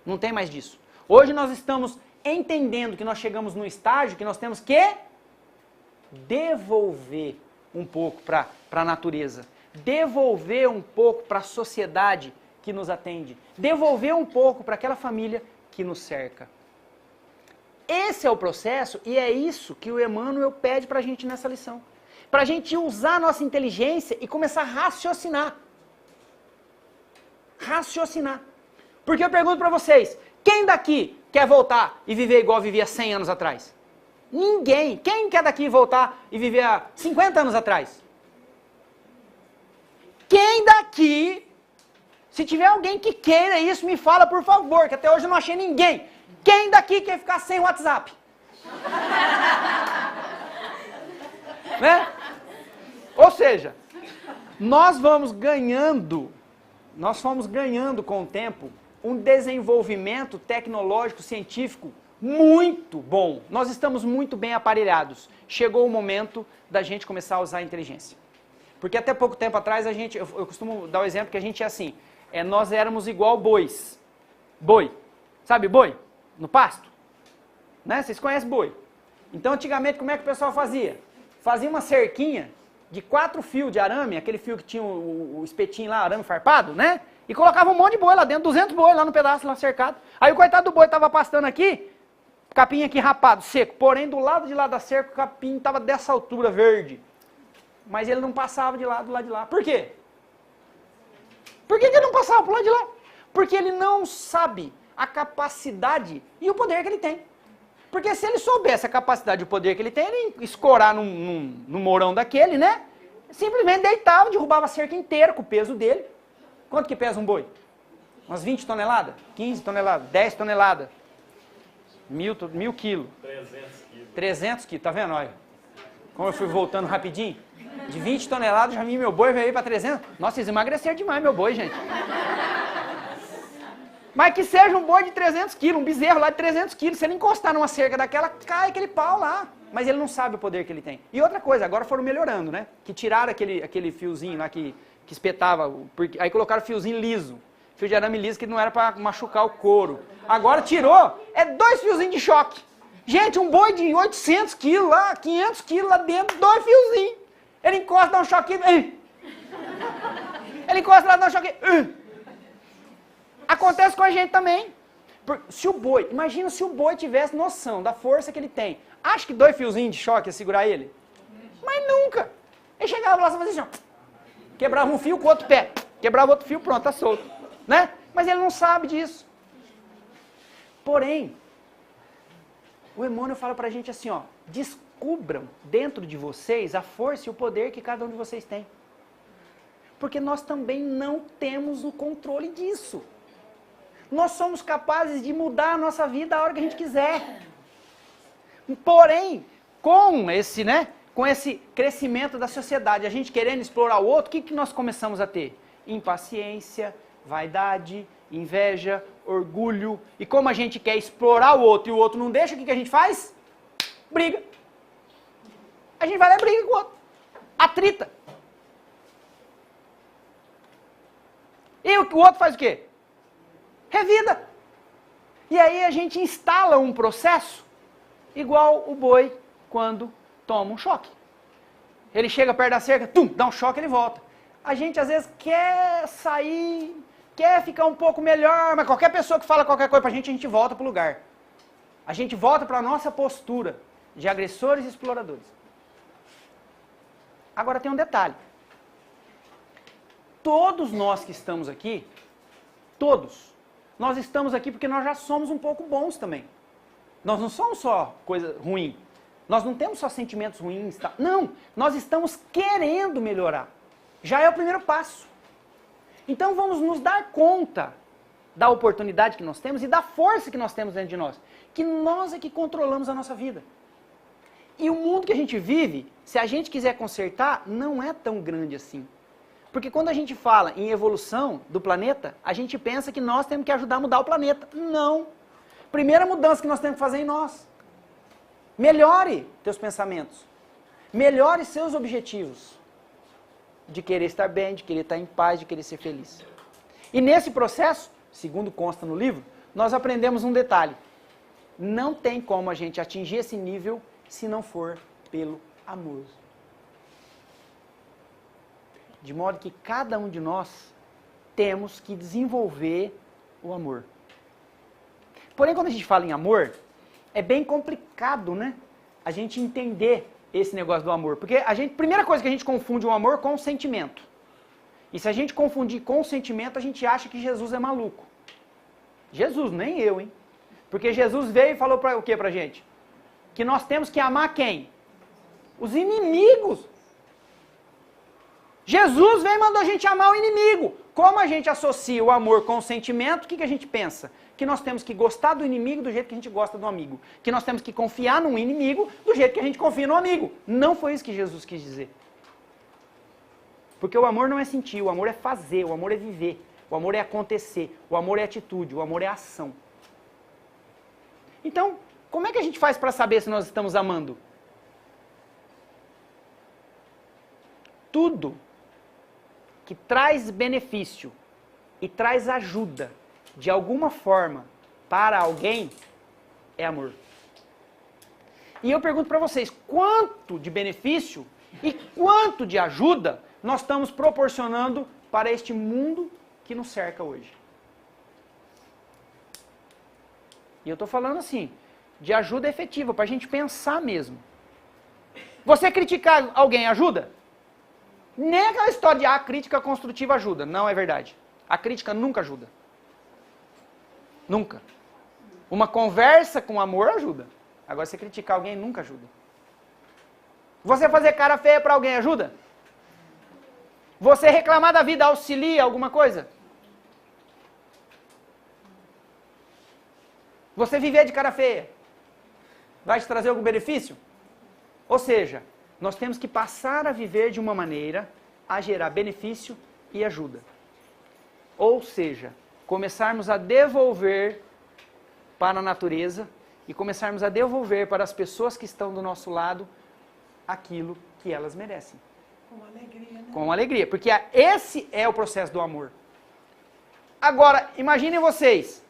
Speaker 1: Não tem mais disso. Hoje nós estamos entendendo que nós chegamos num estágio que nós temos que devolver um pouco para a natureza, devolver um pouco para a sociedade que nos atende, devolver um pouco para aquela família que nos cerca. Esse é o processo e é isso que o Emmanuel pede para a gente nessa lição. Para a gente usar a nossa inteligência e começar a raciocinar. Raciocinar. Porque eu pergunto para vocês, quem daqui quer voltar e viver igual vivia 100 anos atrás? Ninguém. Quem quer daqui voltar e viver há 50 anos atrás? Quem daqui, se tiver alguém que queira isso, me fala por favor, que até hoje eu não achei ninguém. Quem daqui quer ficar sem WhatsApp? Né? Ou seja, nós fomos ganhando com o tempo um desenvolvimento tecnológico, científico muito bom. Nós estamos muito bem aparelhados. Chegou o momento da gente começar a usar a inteligência. Porque até pouco tempo atrás, eu costumo dar o exemplo que a gente é assim, nós éramos igual bois. Boi. Sabe boi? No pasto? Né? Vocês conhecem boi? Então, antigamente, como é que o pessoal fazia? Fazia uma cerquinha de 4 fios de arame, aquele fio que tinha o espetinho lá, arame farpado, né? E colocava um monte de boi lá dentro, 200 boi lá no pedaço, lá cercado. Aí o coitado do boi estava pastando aqui, capim aqui rapado, seco. Porém, do lado de lá da cerca, o capim estava dessa altura, verde. Mas ele não passava do lado de lá. Por quê? Por que ele não passava pro lado de lá? Porque ele não sabe a capacidade e o poder que ele tem. Porque se ele soubesse a capacidade e o poder que ele tem, ele ia escorar num morão daquele, né? Simplesmente deitava, derrubava a cerca inteira com o peso dele. Quanto que pesa um boi? Umas 20 toneladas? 15 toneladas? 10 toneladas? 1.000 quilos?
Speaker 4: 300 quilos.
Speaker 1: 300 quilos, tá vendo? Olha, como eu fui voltando rapidinho. De 20 toneladas, já vi meu boi veio para 300. Nossa, eles emagreceram demais meu boi, gente. Mas que seja um boi de 300 quilos, um bezerro lá de 300 quilos. Se ele encostar numa cerca daquela, cai aquele pau lá. Mas ele não sabe o poder que ele tem. E outra coisa, agora foram melhorando, né? Que tiraram aquele fiozinho lá que espetava, aí colocaram fiozinho liso. Fio de arame liso que não era para machucar o couro. Agora tirou, é 2 fiozinhos de choque. Gente, um boi de 800 quilos lá, 500 quilos lá dentro, 2 fiozinhos. Ele encosta, dá um choque. Ele encosta lá, dá um choque. Acontece com a gente também. Se o boi, imagina se o boi tivesse noção da força que ele tem. Acha que 2 fiozinhos de choque ia segurar ele? Mas nunca. Ele chegava lá e fazia assim, ó. Quebrava um fio com o outro pé. Quebrava outro fio, pronto, tá solto. Né? Mas ele não sabe disso. Porém, o Emmanuel fala pra gente assim, ó. Descubram dentro de vocês a força e o poder que cada um de vocês tem. Porque nós também não temos o controle disso. Nós somos capazes de mudar a nossa vida a hora que a gente quiser. Porém, com esse crescimento da sociedade, a gente querendo explorar o outro, o que nós começamos a ter? Impaciência, vaidade, inveja, orgulho. E como a gente quer explorar o outro e o outro não deixa, o que a gente faz? Briga. A gente vai lá e briga com o outro. Atrita. E o outro faz o quê? Revida. E aí a gente instala um processo igual o boi quando toma um choque. Ele chega perto da cerca, dá um choque, ele volta. A gente às vezes quer sair, quer ficar um pouco melhor, mas qualquer pessoa que fala qualquer coisa pra gente, a gente volta pro lugar. A gente volta para a nossa postura de agressores e exploradores. Agora tem um detalhe. Todos nós que estamos aqui, todos, nós estamos aqui porque nós já somos um pouco bons também. Nós não somos só coisa ruim. Nós não temos só sentimentos ruins. Tá? Não, nós estamos querendo melhorar. Já é o primeiro passo. Então vamos nos dar conta da oportunidade que nós temos e da força que nós temos dentro de nós. Que nós é que controlamos a nossa vida. E o mundo que a gente vive, se a gente quiser consertar, não é tão grande assim. Porque quando a gente fala em evolução do planeta, a gente pensa que nós temos que ajudar a mudar o planeta. Não. Primeira mudança que nós temos que fazer em nós. Melhore teus pensamentos. Melhore seus objetivos. De querer estar bem, de querer estar em paz, de querer ser feliz. E nesse processo, segundo consta no livro, nós aprendemos um detalhe. Não tem como a gente atingir esse nível se não for pelo amor. De modo que cada um de nós temos que desenvolver o amor. Porém, quando a gente fala em amor, é bem complicado, né? A gente entender esse negócio do amor. Porque primeira coisa que a gente confunde o amor com o sentimento. E se a gente confundir com o sentimento, a gente acha que Jesus é maluco. Jesus, nem eu, hein? Porque Jesus veio e falou o que pra gente? Que nós temos que amar quem? Os inimigos. Jesus veio e mandou a gente amar o inimigo. Como a gente associa o amor com o sentimento, o que a gente pensa? Que nós temos que gostar do inimigo do jeito que a gente gosta do amigo. Que nós temos que confiar no inimigo do jeito que a gente confia no amigo. Não foi isso que Jesus quis dizer. Porque o amor não é sentir, o amor é fazer, o amor é viver, o amor é acontecer, o amor é atitude, o amor é ação. Então, como é que a gente faz para saber se nós estamos amando? Tudo que traz benefício e traz ajuda de alguma forma para alguém é amor. E eu pergunto para vocês, quanto de benefício e quanto de ajuda nós estamos proporcionando para este mundo que nos cerca hoje? E eu estou falando assim, de ajuda efetiva, para a gente pensar mesmo. Você criticar alguém ajuda? Nem aquela história de a crítica construtiva ajuda. Não é verdade. A crítica nunca ajuda. Nunca. Uma conversa com amor ajuda. Agora, você criticar alguém nunca ajuda. Você fazer cara feia para alguém ajuda? Você reclamar da vida auxilia alguma coisa? Você viver de cara feia vai te trazer algum benefício? Ou seja, nós temos que passar a viver de uma maneira a gerar benefício e ajuda. Ou seja, começarmos a devolver para a natureza e começarmos a devolver para as pessoas que estão do nosso lado aquilo que elas merecem.
Speaker 2: Com alegria, né?
Speaker 1: Com alegria, porque esse é o processo do amor. Agora, imaginem vocês,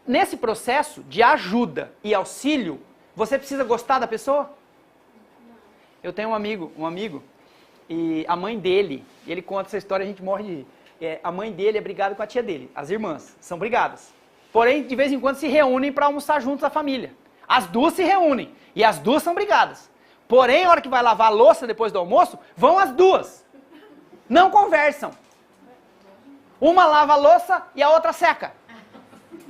Speaker 1: nesse processo de ajuda e auxílio, você precisa gostar da pessoa? Eu tenho um amigo, e a mãe dele, ele conta essa história, a gente morre de rir. A mãe dele é brigada com a tia dele, as irmãs são brigadas. Porém, de vez em quando se reúnem para almoçar juntos a família. As duas se reúnem e as duas são brigadas. Porém, a hora que vai lavar a louça depois do almoço, vão as duas. Não conversam. Uma lava a louça e a outra seca.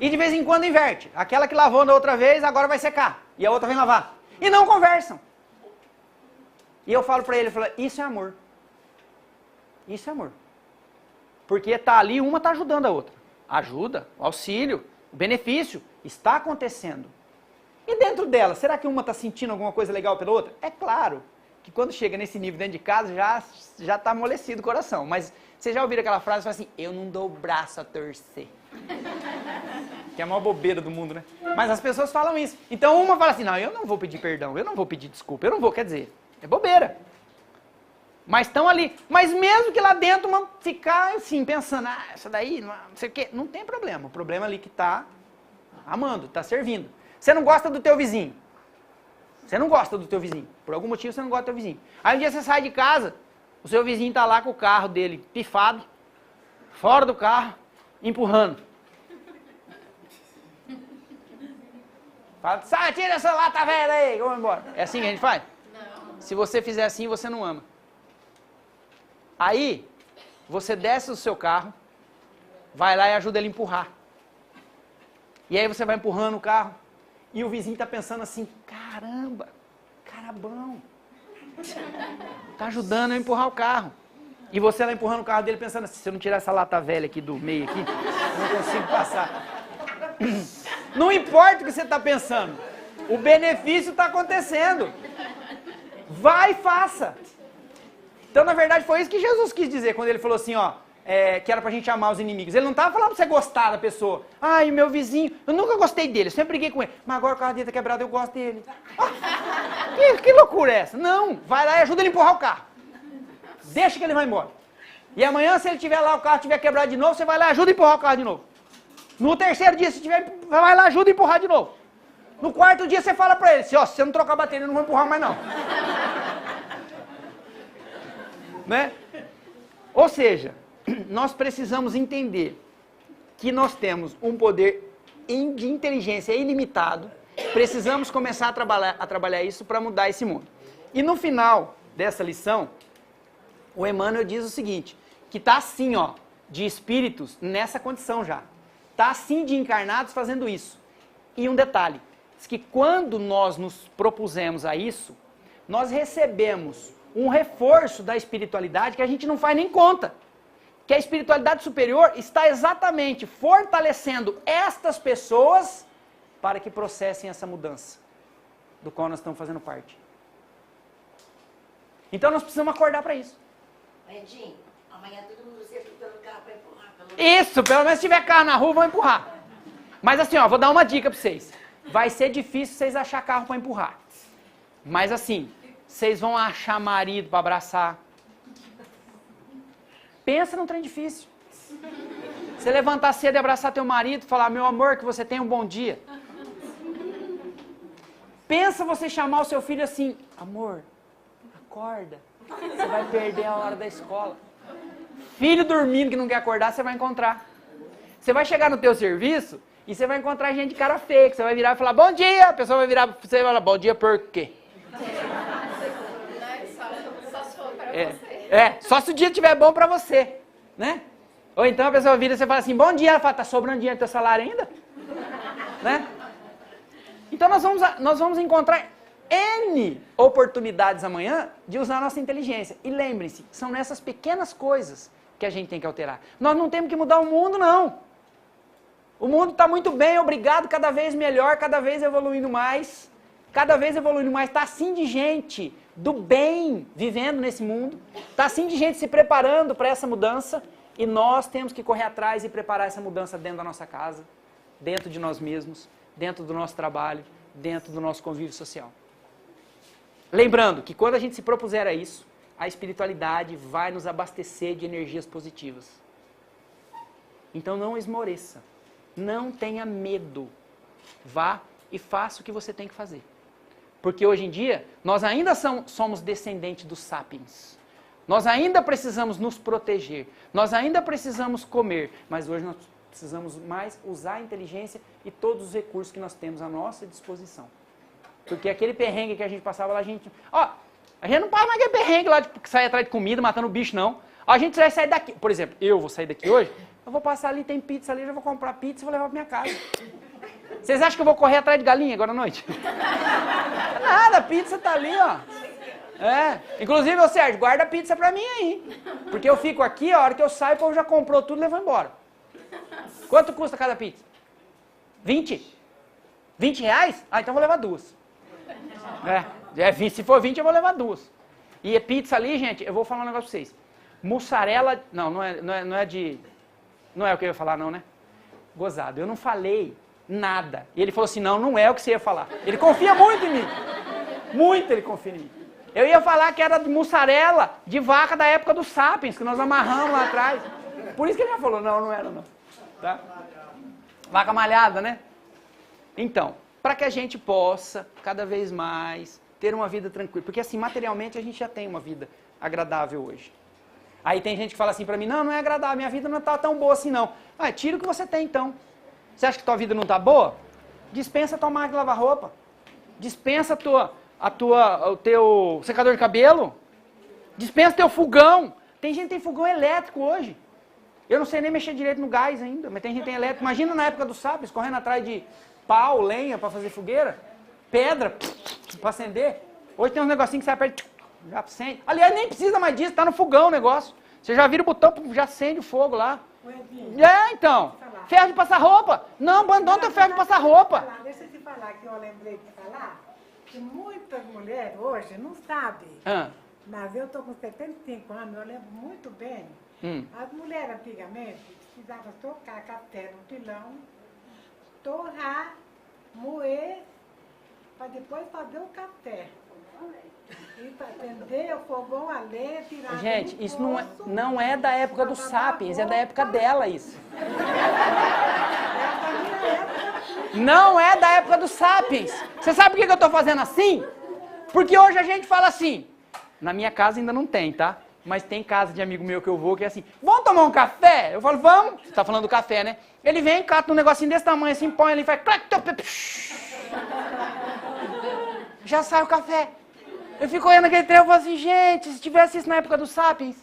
Speaker 1: E de vez em quando inverte. Aquela que lavou da outra vez, agora vai secar. E a outra vem lavar. E não conversam. E eu falo pra ele, isso é amor. Isso é amor. Porque tá ali, uma tá ajudando a outra. Ajuda, auxílio, o benefício está acontecendo. E dentro dela, será que uma tá sentindo alguma coisa legal pela outra? É claro que quando chega nesse nível dentro de casa, já tá amolecido o coração. Mas você já ouviram aquela frase e fala assim, eu não dou o braço a torcer. Que é a maior bobeira do mundo, né? Mas as pessoas falam isso. Então uma fala assim, não, eu não vou pedir perdão, eu não vou pedir desculpa, eu não vou, quer dizer, é bobeira. Mas estão ali. Mas mesmo que lá dentro uma ficar assim, pensando, essa daí, não sei o quê, não tem problema. O problema ali que está amando, está servindo. Você não gosta do teu vizinho. Você não gosta do teu vizinho. Por algum motivo você não gosta do teu vizinho. Aí um dia você sai de casa, o seu vizinho está lá com o carro dele pifado, fora do carro, empurrando. Fala, sai, tira essa lata velha aí, vamos embora. É assim que a gente faz? Não. Se você fizer assim, você não ama. Aí, você desce do seu carro, vai lá e ajuda ele a empurrar. E aí você vai empurrando o carro, e o vizinho está pensando assim, caramba, cara bom. Está ajudando a empurrar o carro. E você lá empurrando o carro dele pensando assim, se eu não tirar essa lata velha aqui do meio aqui, eu não consigo passar. Não importa o que você está pensando, o benefício está acontecendo. Vai e faça. Então, na verdade, foi isso que Jesus quis dizer quando ele falou assim, ó, que era pra gente amar os inimigos. Ele não estava falando pra você gostar da pessoa. Ai, meu vizinho, eu nunca gostei dele, eu sempre briguei com ele. Mas agora o carro dele tá quebrado, eu gosto dele. Que loucura é essa? Não, vai lá e ajuda ele a empurrar o carro. Deixa que ele vai embora. E amanhã, se ele tiver lá, o carro tiver quebrado de novo, você vai lá e ajuda a empurrar o carro de novo. No terceiro dia, se tiver, vai lá e ajuda a empurrar de novo. No quarto dia, você fala pra ele, se você não trocar a bateria, eu não vou empurrar mais não. Né? Ou seja, nós precisamos entender que nós temos um poder de inteligência ilimitado, precisamos começar a trabalhar isso para mudar esse mundo. E no final dessa lição, o Emmanuel diz o seguinte, que está assim, ó, de espíritos nessa condição já. Está assim de encarnados fazendo isso. E um detalhe, diz que quando nós nos propusemos a isso, nós recebemos um reforço da espiritualidade que a gente não faz nem conta. Que a espiritualidade superior está exatamente fortalecendo estas pessoas para que processem essa mudança, do qual nós estamos fazendo parte. Então nós precisamos acordar para isso.
Speaker 5: Edinho, amanhã todo mundo se pelo carro para empurrar.
Speaker 1: Isso, pelo menos se tiver carro na rua, vão empurrar. Mas assim, ó, vou dar uma dica para vocês. Vai ser difícil vocês achar carro para empurrar. Mas assim, vocês vão achar marido para abraçar. Pensa num trem difícil. Você levantar cedo e abraçar teu marido e falar, meu amor, que você tenha um bom dia. Pensa você chamar o seu filho assim, amor, acorda. Você vai perder a hora da escola. Filho dormindo que não quer acordar, você vai encontrar. Você vai chegar no teu serviço e você vai encontrar gente de cara feia, que você vai virar e falar, bom dia. A pessoa vai virar pra você e vai falar, bom dia por quê?
Speaker 3: Só se for para você.
Speaker 1: Só se o dia estiver bom pra você, né? Ou então a pessoa vira e você fala assim, bom dia, ela fala, tá sobrando dinheiro do teu salário ainda? Né? Então nós vamos encontrar N oportunidades amanhã de usar a nossa inteligência. E lembrem-se, são nessas pequenas coisas que a gente tem que alterar. Nós não temos que mudar o mundo, não. O mundo está muito bem, obrigado, cada vez melhor, cada vez evoluindo mais. Cada vez evoluindo mais. Está assim de gente do bem vivendo nesse mundo. Está assim de gente se preparando para essa mudança. E nós temos que correr atrás e preparar essa mudança dentro da nossa casa, dentro de nós mesmos, dentro do nosso trabalho, dentro do nosso convívio social. Lembrando que quando a gente se propuser a isso, a espiritualidade vai nos abastecer de energias positivas. Então não esmoreça, não tenha medo. Vá e faça o que você tem que fazer. Porque hoje em dia, nós ainda somos descendentes dos sapiens. Nós ainda precisamos nos proteger, nós ainda precisamos comer, mas hoje nós precisamos mais usar a inteligência e todos os recursos que nós temos à nossa disposição. Porque aquele perrengue que a gente passava lá, a gente não passa mais aquele perrengue lá de sair atrás de comida, matando bicho, não. A gente vai sair daqui, por exemplo, eu vou sair daqui hoje, eu vou passar ali, tem pizza ali, eu vou comprar pizza e vou levar para minha casa. Vocês acham que eu vou correr atrás de galinha agora à noite? Nada, a pizza tá ali, ó. Inclusive, ô Sérgio, guarda a pizza pra mim aí. Porque eu fico aqui, a hora que eu saio, o povo já comprou tudo e levou embora. Quanto custa cada pizza? 20? 20 reais? Ah, então eu vou levar duas. Se for 20, eu vou levar duas. E a pizza ali, gente, eu vou falar um negócio pra vocês. Mussarela, não é o que eu ia falar não, né? Gozado, eu não falei nada. E ele falou assim, não é o que você ia falar. Ele confia muito em mim. Muito ele confia em mim. Eu ia falar que era de mussarela de vaca da época dos sapiens, que nós amarramos lá atrás. Por isso que ele já falou, não era não. Tá? Vaca malhada, né? Então, para que a gente possa, cada vez mais, ter uma vida tranquila. Porque assim, materialmente, a gente já tem uma vida agradável hoje. Aí tem gente que fala assim para mim, não é agradável, minha vida não está tão boa assim não. Tira o que você tem então. Você acha que tua vida não está boa? Dispensa a tua máquina de lavar roupa. Dispensa o teu secador de cabelo. Dispensa teu fogão. Tem gente que tem fogão elétrico hoje. Eu não sei nem mexer direito no gás ainda, mas tem gente que tem elétrico. Imagina na época dos sapiens, correndo atrás de pau, lenha para fazer fogueira, pedra para acender. Hoje tem uns negocinhos que você aperta, já acende. Aliás, nem precisa mais disso, tá no fogão o negócio. Você já vira o botão, já acende o fogo lá. Então, ferro de passar roupa. Não, abandona teu ferro de passar roupa.
Speaker 2: Deixa eu te falar que eu lembrei de falar que muitas mulheres hoje não sabem. Mas eu estou com 75 anos, eu lembro muito bem. As mulheres antigamente precisavam tocar café no pilão, torrar, moer, para depois fazer o café. E para acender o fogão a lenha, tirar.
Speaker 1: Gente, isso não é da época dos sapiens, é da época dela isso. Não é da época dos sapiens. Você sabe por que eu estou fazendo assim? Porque hoje a gente fala assim, na minha casa ainda não tem, tá? Mas tem casa de amigo meu que eu vou que é assim, vamos tomar um café? Eu falo, vamos. Você tá falando do café, né? Ele vem, cata um negocinho desse tamanho assim, põe ali e faz... Já sai o café. Eu fico olhando aquele trem e falo assim, gente, se tivesse isso na época dos sapiens.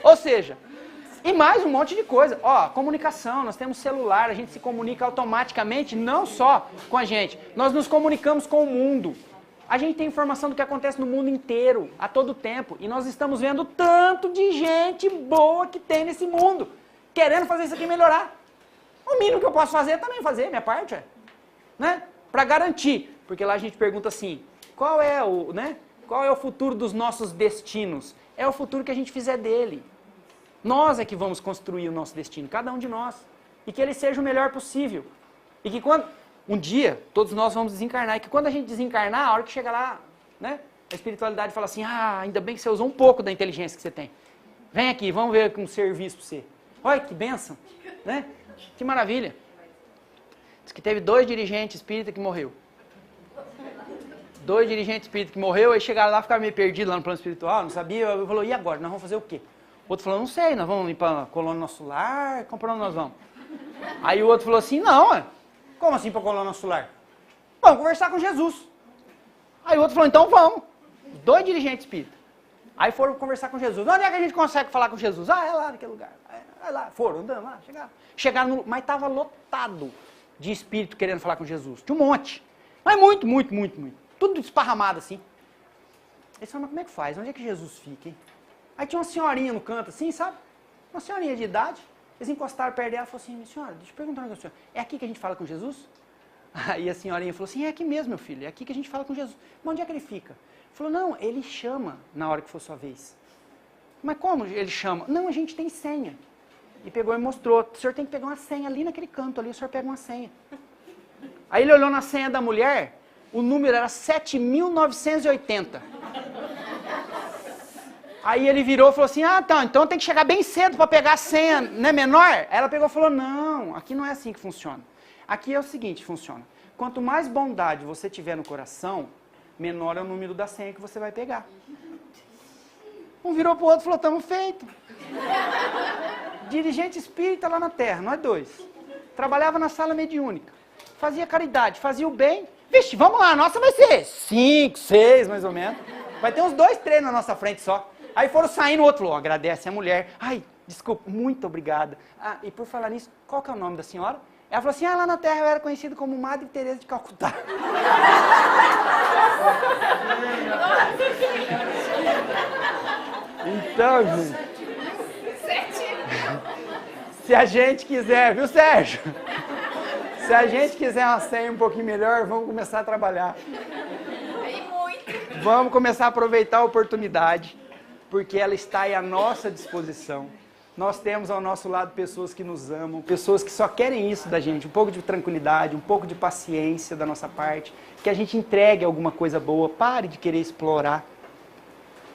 Speaker 1: Ou seja, e mais um monte de coisa. Comunicação, nós temos celular, a gente se comunica automaticamente, não só com a gente. Nós nos comunicamos com o mundo. A gente tem informação do que acontece no mundo inteiro, a todo tempo. E nós estamos vendo tanto de gente boa que tem nesse mundo, querendo fazer isso aqui melhorar. O mínimo que eu posso fazer é também fazer, minha parte, né? Para garantir. Porque lá a gente pergunta assim, qual é o futuro dos nossos destinos? É o futuro que a gente fizer dele. Nós é que vamos construir o nosso destino, cada um de nós. E que ele seja o melhor possível. E que quando... Um dia, todos nós vamos desencarnar. E que quando a gente desencarnar, a hora que chega lá, né? A espiritualidade fala assim, ainda bem que você usou um pouco da inteligência que você tem. Vem aqui, vamos ver um serviço para você. Olha que bênção, né? Que maravilha. Diz que teve 2 dirigentes espíritas que morreu. 2 dirigentes espíritas que morreu, aí chegaram lá, ficaram meio perdidos lá no plano espiritual, não sabia. Eu falou, e agora? Nós vamos fazer o quê? O outro falou, não sei, nós vamos ir para a colônia nosso lar, para onde nós vamos? Aí o outro falou assim, não, como assim para a colônia nosso lar? Vamos conversar com Jesus. Aí o outro falou, então vamos. 2 dirigentes espíritas. Aí foram conversar com Jesus. Onde é que a gente consegue falar com Jesus? É lá naquele lugar. É lá. Foram andando lá, chegaram mas estava lotado de espírito querendo falar com Jesus. Tinha um monte. Mas muito. Tudo esparramado assim. Eles falaram, mas como é que faz? Onde é que Jesus fica, hein? Aí tinha uma senhorinha no canto assim, sabe? Uma senhorinha de idade. Eles encostaram perto dela e falaram assim, senhora, deixa eu perguntar um negócio, senhora. É aqui que a gente fala com Jesus? Aí a senhorinha falou assim, é aqui mesmo, meu filho, é aqui que a gente fala com Jesus. Mas onde é que ele fica? Ele falou, não, ele chama na hora que for sua vez. Mas como ele chama? Não, a gente tem senha. E pegou e mostrou, o senhor tem que pegar uma senha ali naquele canto ali, o senhor pega uma senha. Aí ele olhou na senha da mulher, o número era 7.980. Aí ele virou e falou assim, ah, tá, então tem que chegar bem cedo para pegar a senha, né, menor? Aí ela pegou e falou, não, aqui não é assim que funciona. Aqui é o seguinte, funciona. Quanto mais bondade você tiver no coração, menor é o número da senha que você vai pegar. Um virou pro outro e falou, estamos feitos. Dirigente espírita lá na terra, nós dois. Trabalhava na sala mediúnica. Fazia caridade, fazia o bem. Vixe, vamos lá, a nossa vai ser 5, 6 mais ou menos. Vai ter uns 2, 3 na nossa frente só. Aí foram saindo, o outro falou, agradece a mulher. Ai, desculpa, muito obrigada. Ah, e por falar nisso, qual que é o nome da senhora? Ela falou assim, lá na terra eu era conhecida como Madre Teresa de Calcutá. Então, gente... Se a gente quiser, viu, Sérgio? Se a gente quiser uma senha um pouquinho melhor, vamos começar a trabalhar. Vamos começar a aproveitar a oportunidade, porque ela está aí à nossa disposição. Nós temos ao nosso lado pessoas que nos amam, pessoas que só querem isso da gente, um pouco de tranquilidade, um pouco de paciência da nossa parte, que a gente entregue alguma coisa boa, pare de querer explorar.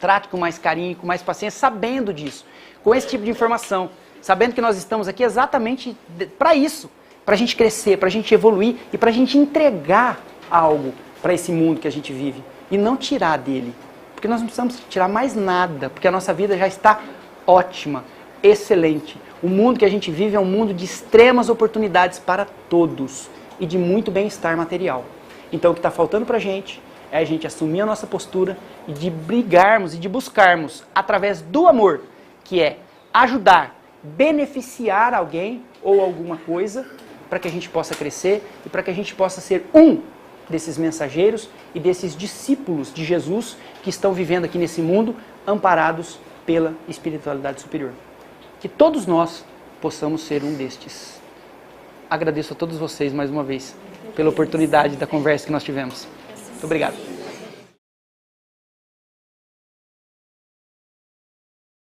Speaker 1: Trate com mais carinho, com mais paciência, sabendo disso, com esse tipo de informação, sabendo que nós estamos aqui exatamente para isso, para a gente crescer, para a gente evoluir e para a gente entregar algo para esse mundo que a gente vive e não tirar dele, porque nós não precisamos tirar mais nada, porque a nossa vida já está ótima, excelente. O mundo que a gente vive é um mundo de extremas oportunidades para todos e de muito bem-estar material. Então o que está faltando para a gente é a gente assumir a nossa postura e de brigarmos e de buscarmos, através do amor, que é ajudar, beneficiar alguém ou alguma coisa, para que a gente possa crescer e para que a gente possa ser um desses mensageiros e desses discípulos de Jesus que estão vivendo aqui nesse mundo, amparados pela espiritualidade superior. Que todos nós possamos ser um destes. Agradeço a todos vocês mais uma vez pela oportunidade da conversa que nós tivemos. Muito obrigado.